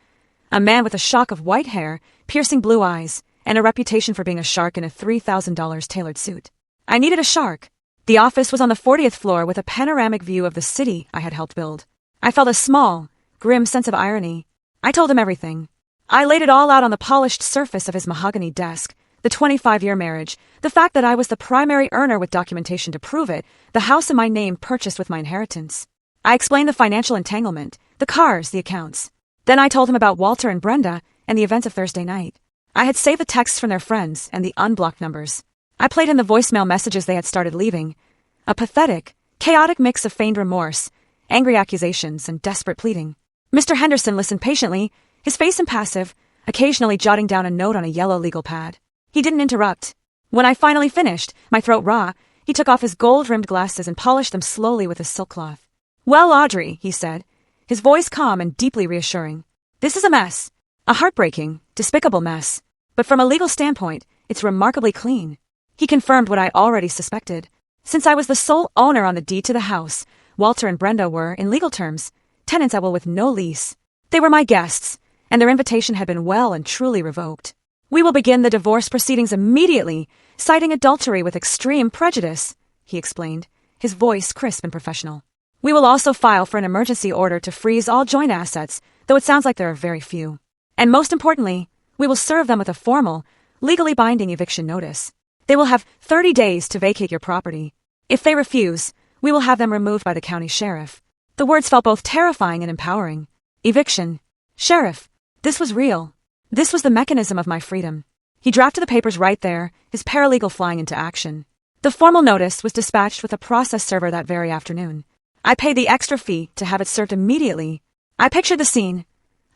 a man with a shock of white hair, piercing blue eyes, and a reputation for being a shark in a $3,000 tailored suit. I needed a shark. The office was on the 40th floor with a panoramic view of the city I had helped build. I felt a small, grim sense of irony. I told him everything. I laid it all out on the polished surface of his mahogany desk, the 25-year marriage, the fact that I was the primary earner with documentation to prove it, the house in my name purchased with my inheritance. I explained the financial entanglement, the cars, the accounts. Then I told him about Walter and Brenda and the events of Thursday night. I had saved the texts from their friends and the unblocked numbers. I played him the voicemail messages they had started leaving, a pathetic, chaotic mix of feigned remorse, angry accusations, and desperate pleading. Mr. Henderson listened patiently, his face impassive, occasionally jotting down a note on a yellow legal pad. He didn't interrupt. When I finally finished, my throat raw, he took off his gold-rimmed glasses and polished them slowly with a silk cloth. "Well, Audrey," he said, his voice calm and deeply reassuring. "This is a mess. A heartbreaking, despicable mess. But from a legal standpoint, it's remarkably clean." He confirmed what I already suspected. Since I was the sole owner on the deed to the house, Walter and Brenda were, in legal terms, tenants at will with no lease. They were my guests, and their invitation had been well and truly revoked. "We will begin the divorce proceedings immediately, citing adultery with extreme prejudice," he explained, his voice crisp and professional. "We will also file for an emergency order to freeze all joint assets, though it sounds like there are very few. And most importantly, we will serve them with a formal, legally binding eviction notice. They will have 30 days to vacate your property. If they refuse, we will have them removed by the county sheriff." The words felt both terrifying and empowering. Eviction. Sheriff. This was real. This was the mechanism of my freedom. He drafted the papers right there, his paralegal flying into action. The formal notice was dispatched with a process server that very afternoon. I paid the extra fee to have it served immediately. I pictured the scene.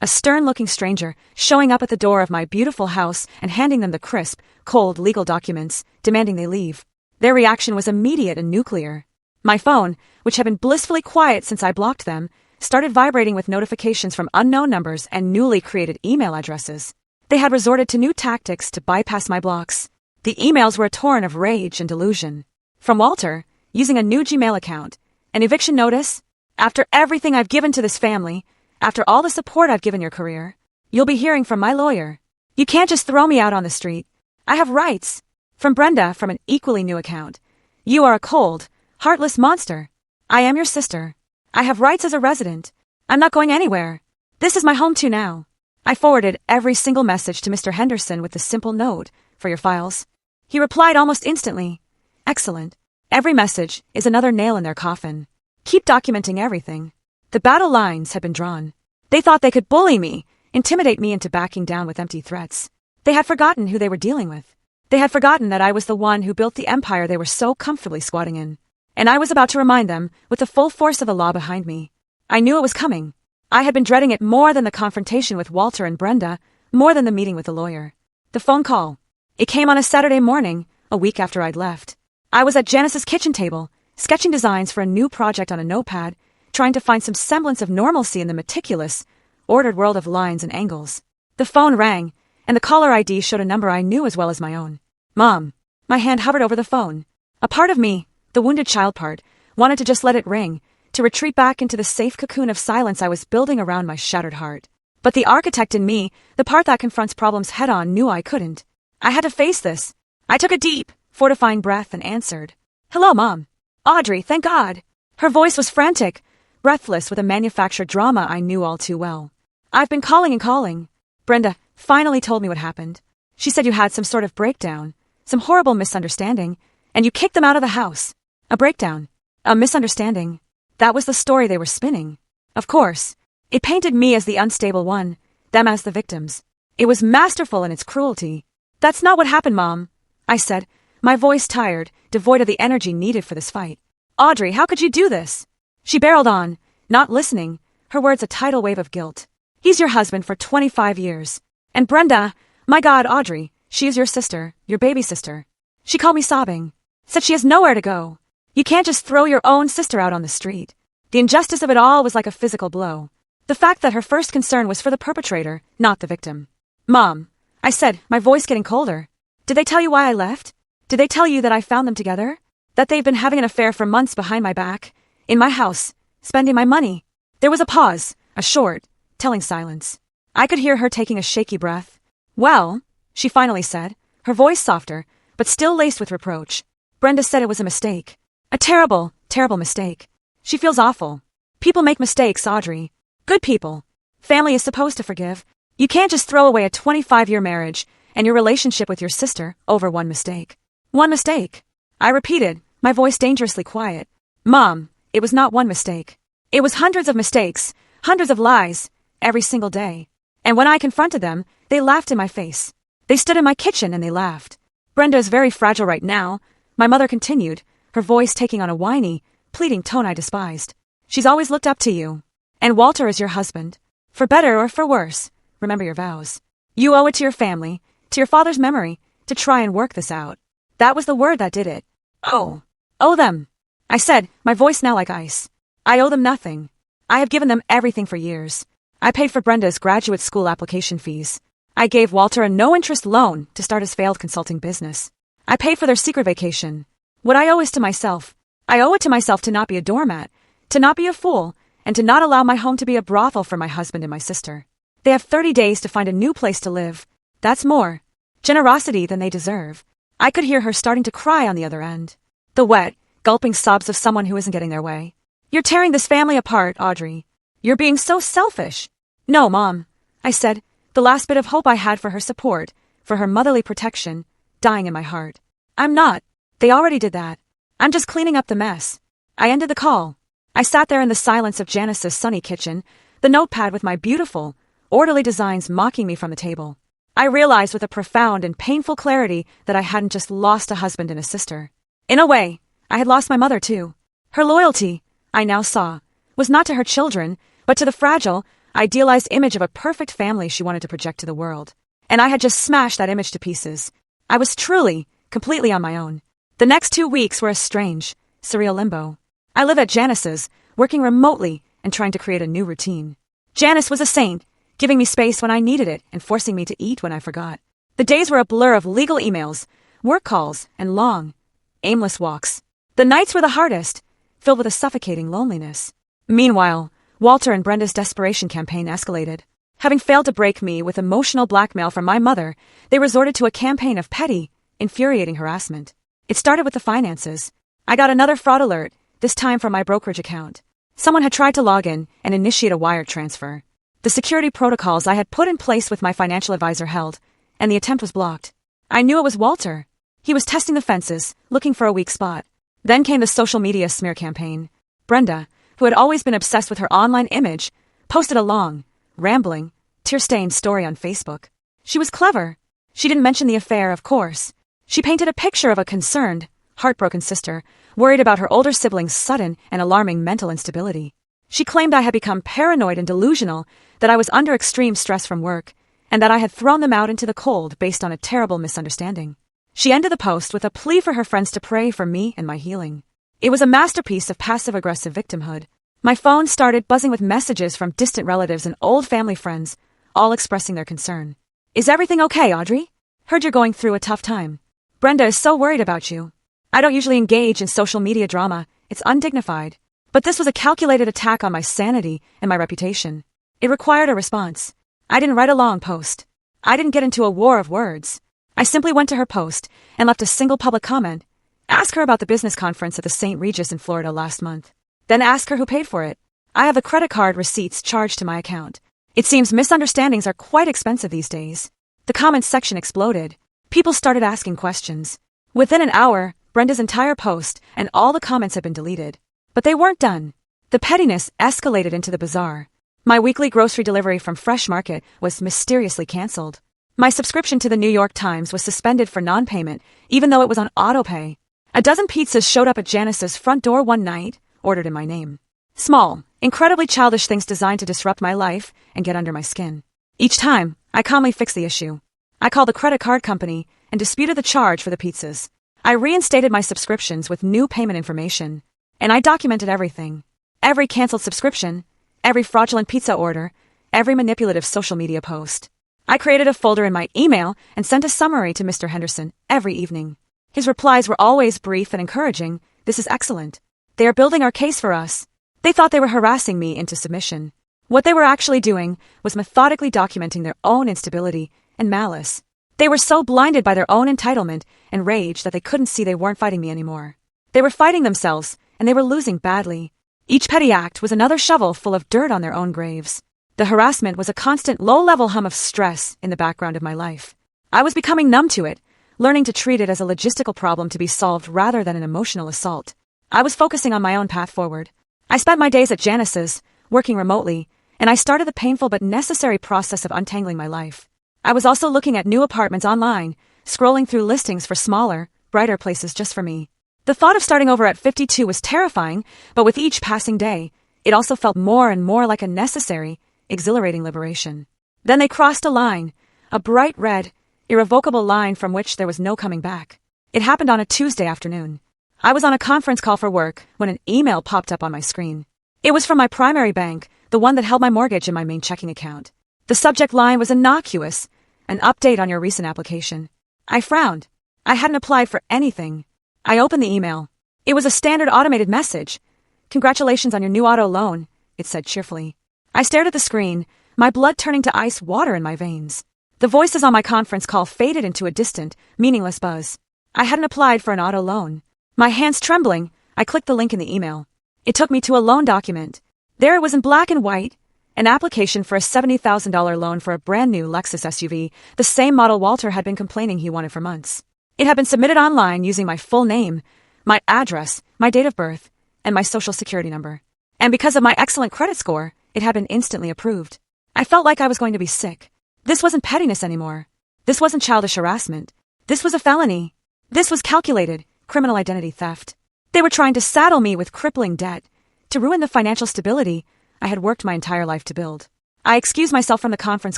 A stern-looking stranger showing up at the door of my beautiful house and handing them the crisp, cold legal documents, demanding they leave. Their reaction was immediate and nuclear. My phone, which had been blissfully quiet since I blocked them, started vibrating with notifications from unknown numbers and newly created email addresses. They had resorted to new tactics to bypass my blocks. The emails were a torrent of rage and delusion. From Walter, using a new Gmail account. An eviction notice? After everything I've given to this family, after all the support I've given your career, you'll be hearing from my lawyer. You can't just throw me out on the street. I have rights. From Brenda, from an equally new account. You are a cold, heartless monster. I am your sister. I have rights as a resident. I'm not going anywhere. This is my home too now. I forwarded every single message to Mr. Henderson with the simple note, for your files. He replied almost instantly. Excellent. Every message is another nail in their coffin. Keep documenting everything. The battle lines had been drawn. They thought they could bully me, intimidate me into backing down with empty threats. They had forgotten who they were dealing with. They had forgotten that I was the one who built the empire they were so comfortably squatting in. And I was about to remind them, with the full force of the law behind me. I knew it was coming. I had been dreading it more than the confrontation with Walter and Brenda, more than the meeting with the lawyer. The phone call. It came on a Saturday morning, a week after I'd left. I was at Janice's kitchen table, sketching designs for a new project on a notepad, trying to find some semblance of normalcy in the meticulous, ordered world of lines and angles. The phone rang, and the caller ID showed a number I knew as well as my own. Mom. My hand hovered over the phone. A part of me, the wounded child part, wanted to just let it ring, to retreat back into the safe cocoon of silence I was building around my shattered heart. But the architect in me, the part that confronts problems head-on, knew I couldn't. I had to face this. I took a deep, fortifying breath and answered. Hello, Mom. Audrey, thank God. Her voice was frantic, breathless with a manufactured drama I knew all too well. I've been calling and calling. Brenda finally told me what happened. She said you had some sort of breakdown, some horrible misunderstanding, and you kicked them out of the house. A breakdown. A misunderstanding. That was the story they were spinning. Of course. It painted me as the unstable one, them as the victims. It was masterful in its cruelty. That's not what happened, Mom, I said, my voice tired, devoid of the energy needed for this fight. Audrey, how could you do this? She barreled on, not listening, her words a tidal wave of guilt. He's your husband for 25 years. And Brenda, my God, Audrey, she is your sister, your baby sister. She called me sobbing, said she has nowhere to go. You can't just throw your own sister out on the street. The injustice of it all was like a physical blow. The fact that her first concern was for the perpetrator, not the victim. Mom, I said, my voice getting colder. Did they tell you why I left? Did they tell you that I found them together? That they've been having an affair for months behind my back, in my house, spending my money? There was a pause, a short, telling silence. I could hear her taking a shaky breath. Well, she finally said, her voice softer, but still laced with reproach. Brenda said it was a mistake. A terrible, terrible mistake. She feels awful. People make mistakes, Audrey. Good people. Family is supposed to forgive. You can't just throw away a 25-year marriage and your relationship with your sister over one mistake. One mistake. I repeated, my voice dangerously quiet. Mom, it was not one mistake. It was hundreds of mistakes, hundreds of lies, every single day. And when I confronted them, they laughed in my face. They stood in my kitchen and they laughed. Brenda is very fragile right now, my mother continued, her voice taking on a whiny, pleading tone I despised. She's always looked up to you. And Walter is your husband. For better or for worse, remember your vows. You owe it to your family, to your father's memory, to try and work this out. That was the word that did it. Oh. Owe them. I said, my voice now like ice. I owe them nothing. I have given them everything for years. I paid for Brenda's graduate school application fees. I gave Walter a no-interest loan to start his failed consulting business. I paid for their secret vacation. What I owe is to myself. I owe it to myself to not be a doormat, to not be a fool, and to not allow my home to be a brothel for my husband and my sister. They have 30 days to find a new place to live. That's more generosity than they deserve. I could hear her starting to cry on the other end. The wet, gulping sobs of someone who isn't getting their way. You're tearing this family apart, Audrey. You're being so selfish. No, Mom, I said, the last bit of hope I had for her support, for her motherly protection, dying in my heart. I'm not. They already did that. I'm just cleaning up the mess. I ended the call. I sat there in the silence of Janice's sunny kitchen, the notepad with my beautiful, orderly designs mocking me from the table. I realized with a profound and painful clarity that I hadn't just lost a husband and a sister. In a way, I had lost my mother too. Her loyalty, I now saw, was not to her children, but to the fragile, idealized image of a perfect family she wanted to project to the world. And I had just smashed that image to pieces. I was truly, completely on my own. The next 2 weeks were a strange, surreal limbo. I live at Janice's, working remotely and trying to create a new routine. Janice was a saint, giving me space when I needed it and forcing me to eat when I forgot. The days were a blur of legal emails, work calls, and long, aimless walks. The nights were the hardest, filled with a suffocating loneliness. Meanwhile, Walter and Brenda's desperation campaign escalated. Having failed to break me with emotional blackmail from my mother, they resorted to a campaign of petty, infuriating harassment. It started with the finances. I got another fraud alert, this time from my brokerage account. Someone had tried to log in and initiate a wire transfer. The security protocols I had put in place with my financial advisor held, and the attempt was blocked. I knew it was Walter. He was testing the fences, looking for a weak spot. Then came the social media smear campaign. Brenda, who had always been obsessed with her online image, posted a long, rambling, tear-stained story on Facebook. She was clever. She didn't mention the affair, of course. She painted a picture of a concerned, heartbroken sister, worried about her older sibling's sudden and alarming mental instability. She claimed I had become paranoid and delusional, that I was under extreme stress from work, and that I had thrown them out into the cold based on a terrible misunderstanding. She ended the post with a plea for her friends to pray for me and my healing. It was a masterpiece of passive-aggressive victimhood. My phone started buzzing with messages from distant relatives and old family friends, all expressing their concern. "Is everything okay, Audrey? Heard you're going through a tough time. Brenda is so worried about you. I don't usually engage in social media drama. It's undignified. But this was a calculated attack on my sanity and my reputation. It required a response. I didn't write a long post. I didn't get into a war of words. I simply went to her post and left a single public comment. Ask her about the business conference at the St. Regis in Florida last month. Then ask her who paid for it. I have the credit card receipts charged to my account. It seems misunderstandings are quite expensive these days." The comments section exploded. People started asking questions. Within an hour, Brenda's entire post and all the comments had been deleted. But they weren't done. The pettiness escalated into the bizarre. My weekly grocery delivery from Fresh Market was mysteriously canceled. My subscription to the New York Times was suspended for non-payment, even though it was on autopay. A dozen pizzas showed up at Janice's front door one night, ordered in my name. Small, incredibly childish things designed to disrupt my life and get under my skin. Each time, I calmly fixed the issue. I called the credit card company and disputed the charge for the pizzas. I reinstated my subscriptions with new payment information, and I documented everything. Every canceled subscription, every fraudulent pizza order, every manipulative social media post. I created a folder in my email and sent a summary to Mr. Henderson every evening. His replies were always brief and encouraging. "This is excellent. They are building our case for us." They thought they were harassing me into submission. What they were actually doing was methodically documenting their own instability and malice. They were so blinded by their own entitlement and rage that they couldn't see they weren't fighting me anymore. They were fighting themselves, and they were losing badly. Each petty act was another shovel full of dirt on their own graves. The harassment was a constant low-level hum of stress in the background of my life. I was becoming numb to it, learning to treat it as a logistical problem to be solved rather than an emotional assault. I was focusing on my own path forward. I spent my days at Janice's, working remotely, and I started the painful but necessary process of untangling my life. I was also looking at new apartments online, scrolling through listings for smaller, brighter places just for me. The thought of starting over at 52 was terrifying, but with each passing day, it also felt more and more like a necessary, exhilarating liberation. Then they crossed a line, a bright red, irrevocable line from which there was no coming back. It happened on a Tuesday afternoon. I was on a conference call for work when an email popped up on my screen. It was from my primary bank, the one that held my mortgage in my main checking account. The subject line was innocuous, an update on your recent application. I frowned. I hadn't applied for anything. I opened the email. It was a standard automated message. "Congratulations on your new auto loan," it said cheerfully. I stared at the screen, my blood turning to ice water in my veins. The voices on my conference call faded into a distant, meaningless buzz. I hadn't applied for an auto loan. My hands trembling, I clicked the link in the email. It took me to a loan document. There it was in black and white, an application for a $70,000 loan for a brand new Lexus SUV, the same model Walter had been complaining he wanted for months. It had been submitted online using my full name, my address, my date of birth, and my social security number. And because of my excellent credit score, it had been instantly approved. I felt like I was going to be sick. This wasn't pettiness anymore. This wasn't childish harassment. This was a felony. This was calculated, criminal identity theft. They were trying to saddle me with crippling debt, to ruin the financial stability I had worked my entire life to build. I excused myself from the conference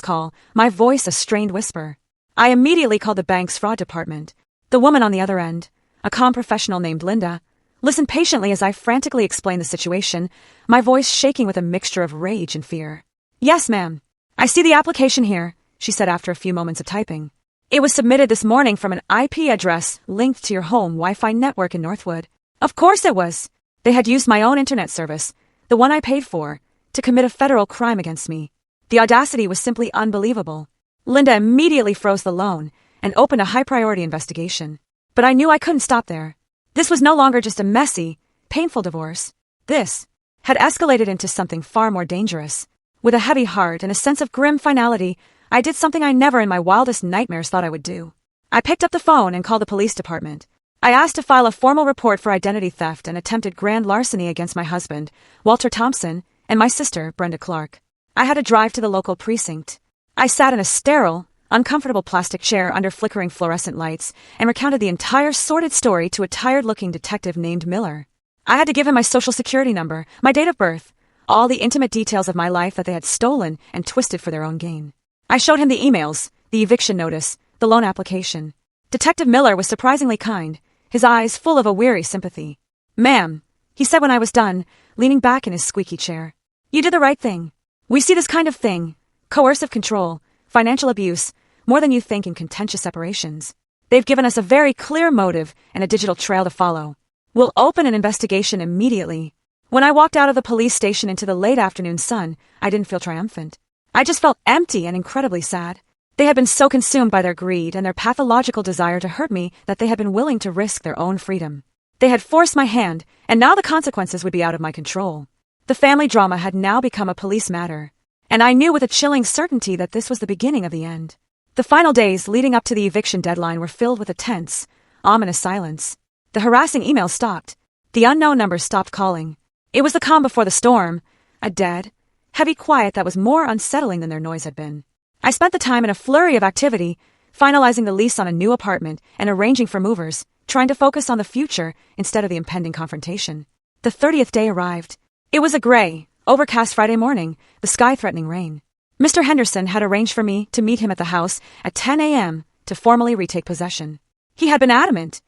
call, my voice a strained whisper. I immediately called the bank's fraud department. The woman on the other end, a calm professional named Linda, listened patiently as I frantically explained the situation, my voice shaking with a mixture of rage and fear. "Yes, ma'am. I see the application here," she said after a few moments of typing. "It was submitted this morning from an IP address linked to your home Wi-Fi network in Northwood. Of course it was. They had used my own internet service, the one I paid for, to commit a federal crime against me. The audacity was simply unbelievable. Linda immediately froze the loan and opened a high-priority investigation. But I knew I couldn't stop there. This was no longer just a messy, painful divorce. This had escalated into something far more dangerous. With a heavy heart and a sense of grim finality, I did something I never in my wildest nightmares thought I would do. I picked up the phone and called the police department. I asked to file a formal report for identity theft and attempted grand larceny against my husband, Walter Thompson, and my sister, Brenda Clark. I had to drive to the local precinct. I sat in a sterile, uncomfortable plastic chair under flickering fluorescent lights and recounted the entire sordid story to a tired-looking detective named Miller. I had to give him my social security number, my date of birth, all the intimate details of my life that they had stolen and twisted for their own gain. I showed him the emails, the eviction notice, the loan application. Detective Miller was surprisingly kind, his eyes full of a weary sympathy. "Ma'am," he said when I was done, leaning back in his squeaky chair. "You did the right thing. We see this kind of thing, coercive control, financial abuse, more than you think in contentious separations. They've given us a very clear motive and a digital trail to follow. We'll open an investigation immediately." When I walked out of the police station into the late afternoon sun, I didn't feel triumphant. I just felt empty and incredibly sad. They had been so consumed by their greed and their pathological desire to hurt me that they had been willing to risk their own freedom. They had forced my hand, and now the consequences would be out of my control. The family drama had now become a police matter, and I knew with a chilling certainty that this was the beginning of the end. The final days leading up to the eviction deadline were filled with a tense, ominous silence. The harassing emails stopped. The unknown numbers stopped calling. It was the calm before the storm, a dead, heavy quiet that was more unsettling than their noise had been. I spent the time in a flurry of activity, finalizing the lease on a new apartment and arranging for movers, trying to focus on the future instead of the impending confrontation. The 30th day arrived. It was a gray, overcast Friday morning, the sky threatening rain. Mr. Henderson had arranged for me to meet him at the house at 10 a.m. to formally retake possession. He had been adamant.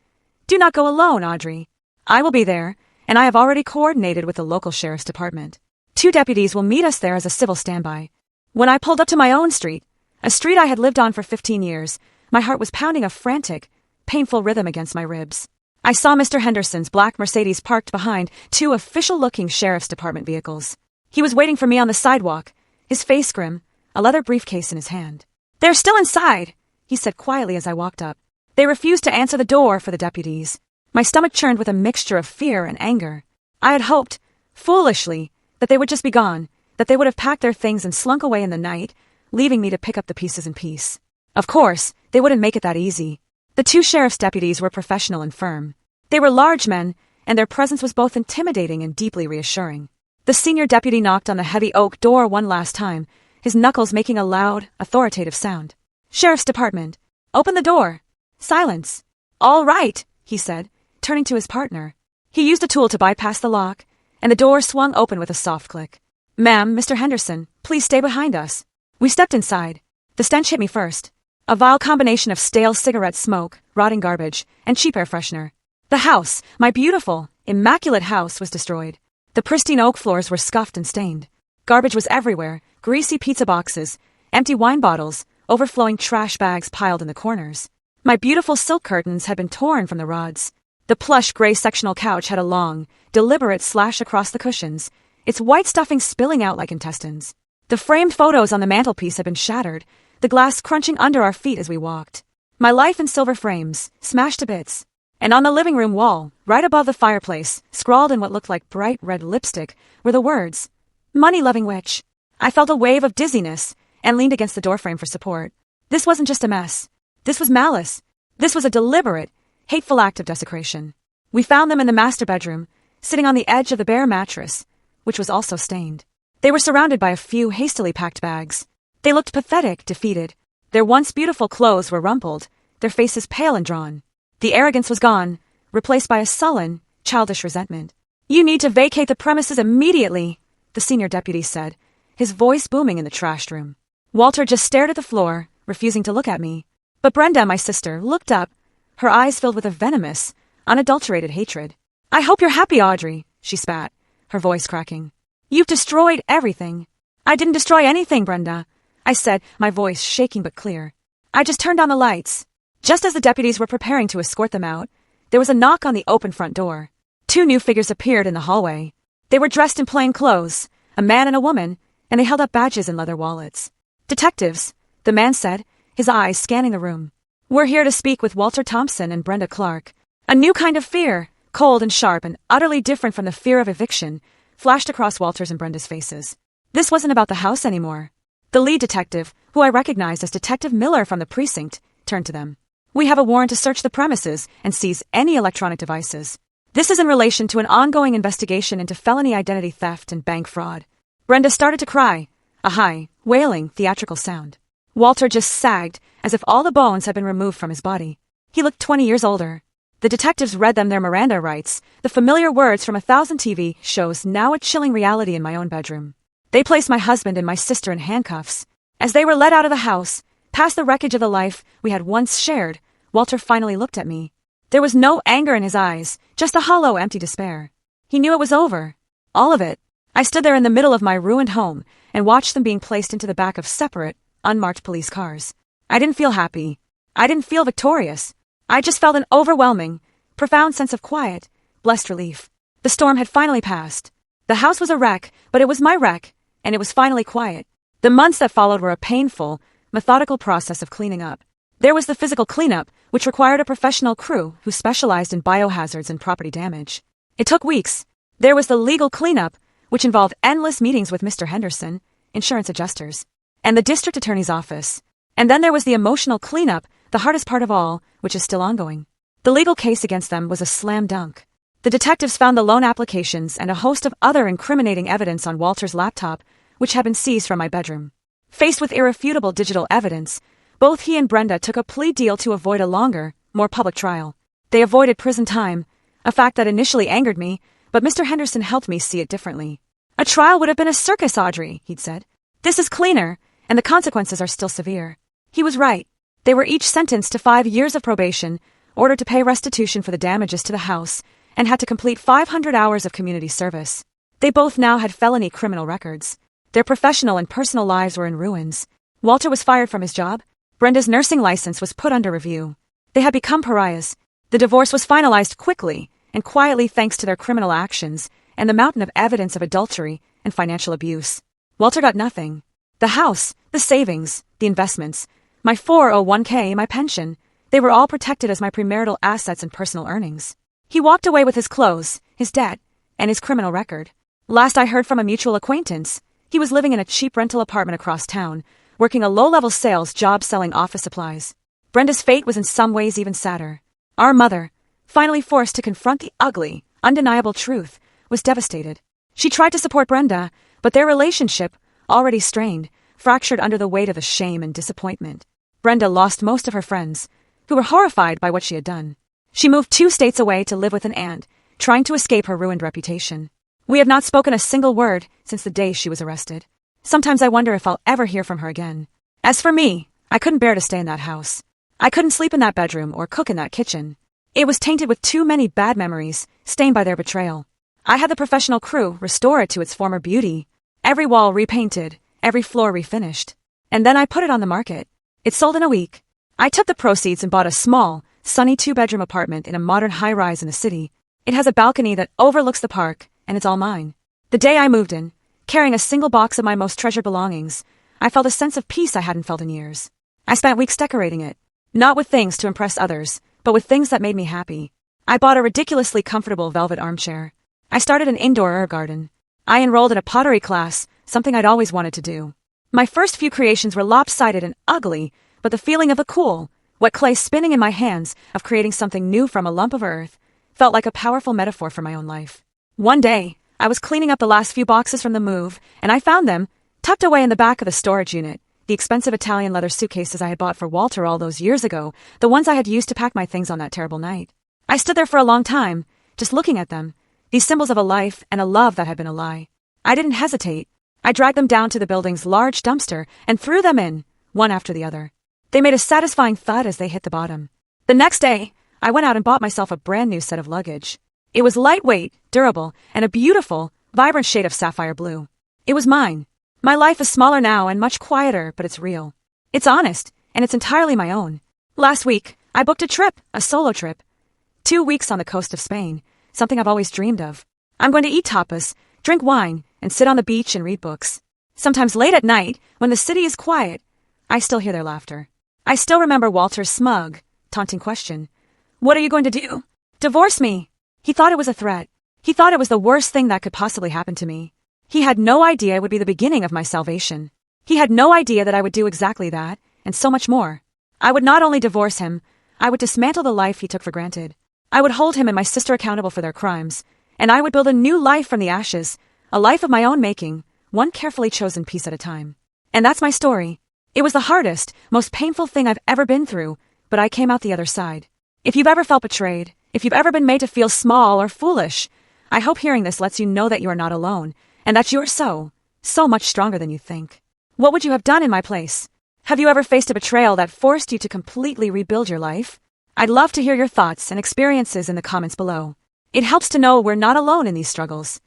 "Do not go alone, Audrey. I will be there, and I have already coordinated with the local sheriff's department. 2 deputies will meet us there as a civil standby." When I pulled up to my own street, a street I had lived on for 15 years, my heart was pounding a frantic, painful rhythm against my ribs. I saw Mr. Henderson's black Mercedes parked behind 2 official-looking sheriff's department vehicles. He was waiting for me on the sidewalk, his face grim, a leather briefcase in his hand. "They're still inside," he said quietly as I walked up. They refused to answer the door for the deputies. My stomach churned with a mixture of fear and anger. I had hoped, foolishly, that they would just be gone, that they would have packed their things and slunk away in the night, leaving me to pick up the pieces in peace. Of course, they wouldn't make it that easy. The 2 sheriff's deputies were professional and firm. They were large men, and their presence was both intimidating and deeply reassuring. The senior deputy knocked on the heavy oak door one last time, his knuckles making a loud, authoritative sound. "Sheriff's Department. Open the door." Silence. "All right," he said, turning to his partner. He used a tool to bypass the lock, and the door swung open with a soft click. "Ma'am, Mr. Henderson, please stay behind us." We stepped inside. The stench hit me first. A vile combination of stale cigarette smoke, rotting garbage, and cheap air freshener. The house, my beautiful, immaculate house, was destroyed. The pristine oak floors were scuffed and stained. Garbage was everywhere, greasy pizza boxes, empty wine bottles, overflowing trash bags piled in the corners. My beautiful silk curtains had been torn from the rods. The plush gray sectional couch had a long, deliberate slash across the cushions, its white stuffing spilling out like intestines. The framed photos on the mantelpiece had been shattered, the glass crunching under our feet as we walked. My life in silver frames, smashed to bits. And on the living room wall, right above the fireplace, scrawled in what looked like bright red lipstick, were the words, "Money-loving witch." I felt a wave of dizziness and leaned against the doorframe for support. This wasn't just a mess. This was malice. This was a deliberate, hateful act of desecration. We found them in the master bedroom, sitting on the edge of the bare mattress, which was also stained. They were surrounded by a few hastily packed bags. They looked pathetic, defeated. Their once beautiful clothes were rumpled, their faces pale and drawn. The arrogance was gone, replaced by a sullen, childish resentment. "You need to vacate the premises immediately," the senior deputy said, his voice booming in the trashed room. Walter just stared at the floor, refusing to look at me. But Brenda, my sister, looked up, her eyes filled with a venomous, unadulterated hatred. "I hope you're happy, Audrey," she spat, her voice cracking. "You've destroyed everything." "I didn't destroy anything, Brenda," I said, my voice shaking but clear. "I just turned on the lights." Just as the deputies were preparing to escort them out, there was a knock on the open front door. Two new figures appeared in the hallway. They were dressed in plain clothes, a man and a woman, and they held up badges and leather wallets. "Detectives," the man said, his eyes scanning the room. "We're here to speak with Walter Thompson and Brenda Clark." A new kind of fear, cold and sharp and utterly different from the fear of eviction, flashed across Walter's and Brenda's faces. This wasn't about the house anymore. The lead detective, who I recognized as Detective Miller from the precinct, turned to them. "We have a warrant to search the premises and seize any electronic devices. This is in relation to an ongoing investigation into felony identity theft and bank fraud." Brenda started to cry, a high, wailing, theatrical sound. Walter just sagged, as if all the bones had been removed from his body. He looked 20 years older. The detectives read them their Miranda rights, the familiar words from 1,000 TV shows, now a chilling reality in my own bedroom. They placed my husband and my sister in handcuffs. As they were led out of the house, past the wreckage of the life we had once shared, Walter finally looked at me. There was no anger in his eyes, just a hollow, empty despair. He knew it was over. All of it. I stood there in the middle of my ruined home and watched them being placed into the back of separate, unmarked police cars. I didn't feel happy. I didn't feel victorious. I just felt an overwhelming, profound sense of quiet, blessed relief. The storm had finally passed. The house was a wreck, but it was my wreck, and it was finally quiet. The months that followed were a painful, methodical process of cleaning up. There was the physical cleanup, which required a professional crew who specialized in biohazards and property damage. It took weeks. There was the legal cleanup, which involved endless meetings with Mr. Henderson, insurance adjusters, and the district attorney's office. And then there was the emotional cleanup, the hardest part of all, which is still ongoing. The legal case against them was a slam dunk. The detectives found the loan applications and a host of other incriminating evidence on Walter's laptop, which had been seized from my bedroom. Faced with irrefutable digital evidence, both he and Brenda took a plea deal to avoid a longer, more public trial. They avoided prison time, a fact that initially angered me, but Mr. Henderson helped me see it differently. "A trial would have been a circus, Audrey," he'd said. "This is cleaner, and the consequences are still severe." He was right. They were each sentenced to 5 years of probation, ordered to pay restitution for the damages to the house, and had to complete 500 hours of community service. They both now had felony criminal records. Their professional and personal lives were in ruins. Walter was fired from his job. Brenda's nursing license was put under review. They had become pariahs. The divorce was finalized quickly and quietly thanks to their criminal actions and the mountain of evidence of adultery and financial abuse. Walter got nothing. The house, the savings, the investments, my 401k, my pension, they were all protected as my premarital assets and personal earnings. He walked away with his clothes, his debt, and his criminal record. Last I heard from a mutual acquaintance, he was living in a cheap rental apartment across town, working a low-level sales job selling office supplies. Brenda's fate was in some ways even sadder. Our mother, finally forced to confront the ugly, undeniable truth, was devastated. She tried to support Brenda, but their relationship, already strained, fractured under the weight of the shame and disappointment. Brenda lost most of her friends, who were horrified by what she had done. She moved 2 states away to live with an aunt, trying to escape her ruined reputation. We have not spoken a single word since the day she was arrested. Sometimes I wonder if I'll ever hear from her again. As for me, I couldn't bear to stay in that house. I couldn't sleep in that bedroom or cook in that kitchen. It was tainted with too many bad memories, stained by their betrayal. I had the professional crew restore it to its former beauty. Every wall repainted, every floor refinished. And then I put it on the market. It sold in a week. I took the proceeds and bought a small, sunny 2-bedroom apartment in a modern high-rise in the city. It has a balcony that overlooks the park, and it's all mine. The day I moved in, carrying a single box of my most treasured belongings, I felt a sense of peace I hadn't felt in years. I spent weeks decorating it, not with things to impress others, but with things that made me happy. I bought a ridiculously comfortable velvet armchair. I started an indoor herb garden. I enrolled in a pottery class, something I'd always wanted to do. My first few creations were lopsided and ugly, but the feeling of the cool, wet clay spinning in my hands, of creating something new from a lump of earth, felt like a powerful metaphor for my own life. One day, I was cleaning up the last few boxes from the move, and I found them, tucked away in the back of the storage unit, the expensive Italian leather suitcases I had bought for Walter all those years ago, the ones I had used to pack my things on that terrible night. I stood there for a long time, just looking at them, these symbols of a life and a love that had been a lie. I didn't hesitate. I dragged them down to the building's large dumpster and threw them in, one after the other. They made a satisfying thud as they hit the bottom. The next day, I went out and bought myself a brand new set of luggage. It was lightweight, durable, and a beautiful, vibrant shade of sapphire blue. It was mine. My life is smaller now and much quieter, but it's real. It's honest, and it's entirely my own. Last week, I booked a trip, a solo trip. 2 weeks on the coast of Spain, something I've always dreamed of. I'm going to eat tapas, drink wine, and sit on the beach and read books. Sometimes late at night, when the city is quiet, I still hear their laughter. I still remember Walter's smug, taunting question. What are you going to do? Divorce me. He thought it was a threat. He thought it was the worst thing that could possibly happen to me. He had no idea it would be the beginning of my salvation. He had no idea that I would do exactly that, and so much more. I would not only divorce him, I would dismantle the life he took for granted. I would hold him and my sister accountable for their crimes, and I would build a new life from the ashes, a life of my own making, one carefully chosen piece at a time. And that's my story. It was the hardest, most painful thing I've ever been through, but I came out the other side. If you've ever felt betrayed, if you've ever been made to feel small or foolish, I hope hearing this lets you know that you are not alone, and that you're so much stronger than you think. What would you have done in my place? Have you ever faced a betrayal that forced you to completely rebuild your life? I'd love to hear your thoughts and experiences in the comments below. It helps to know we're not alone in these struggles.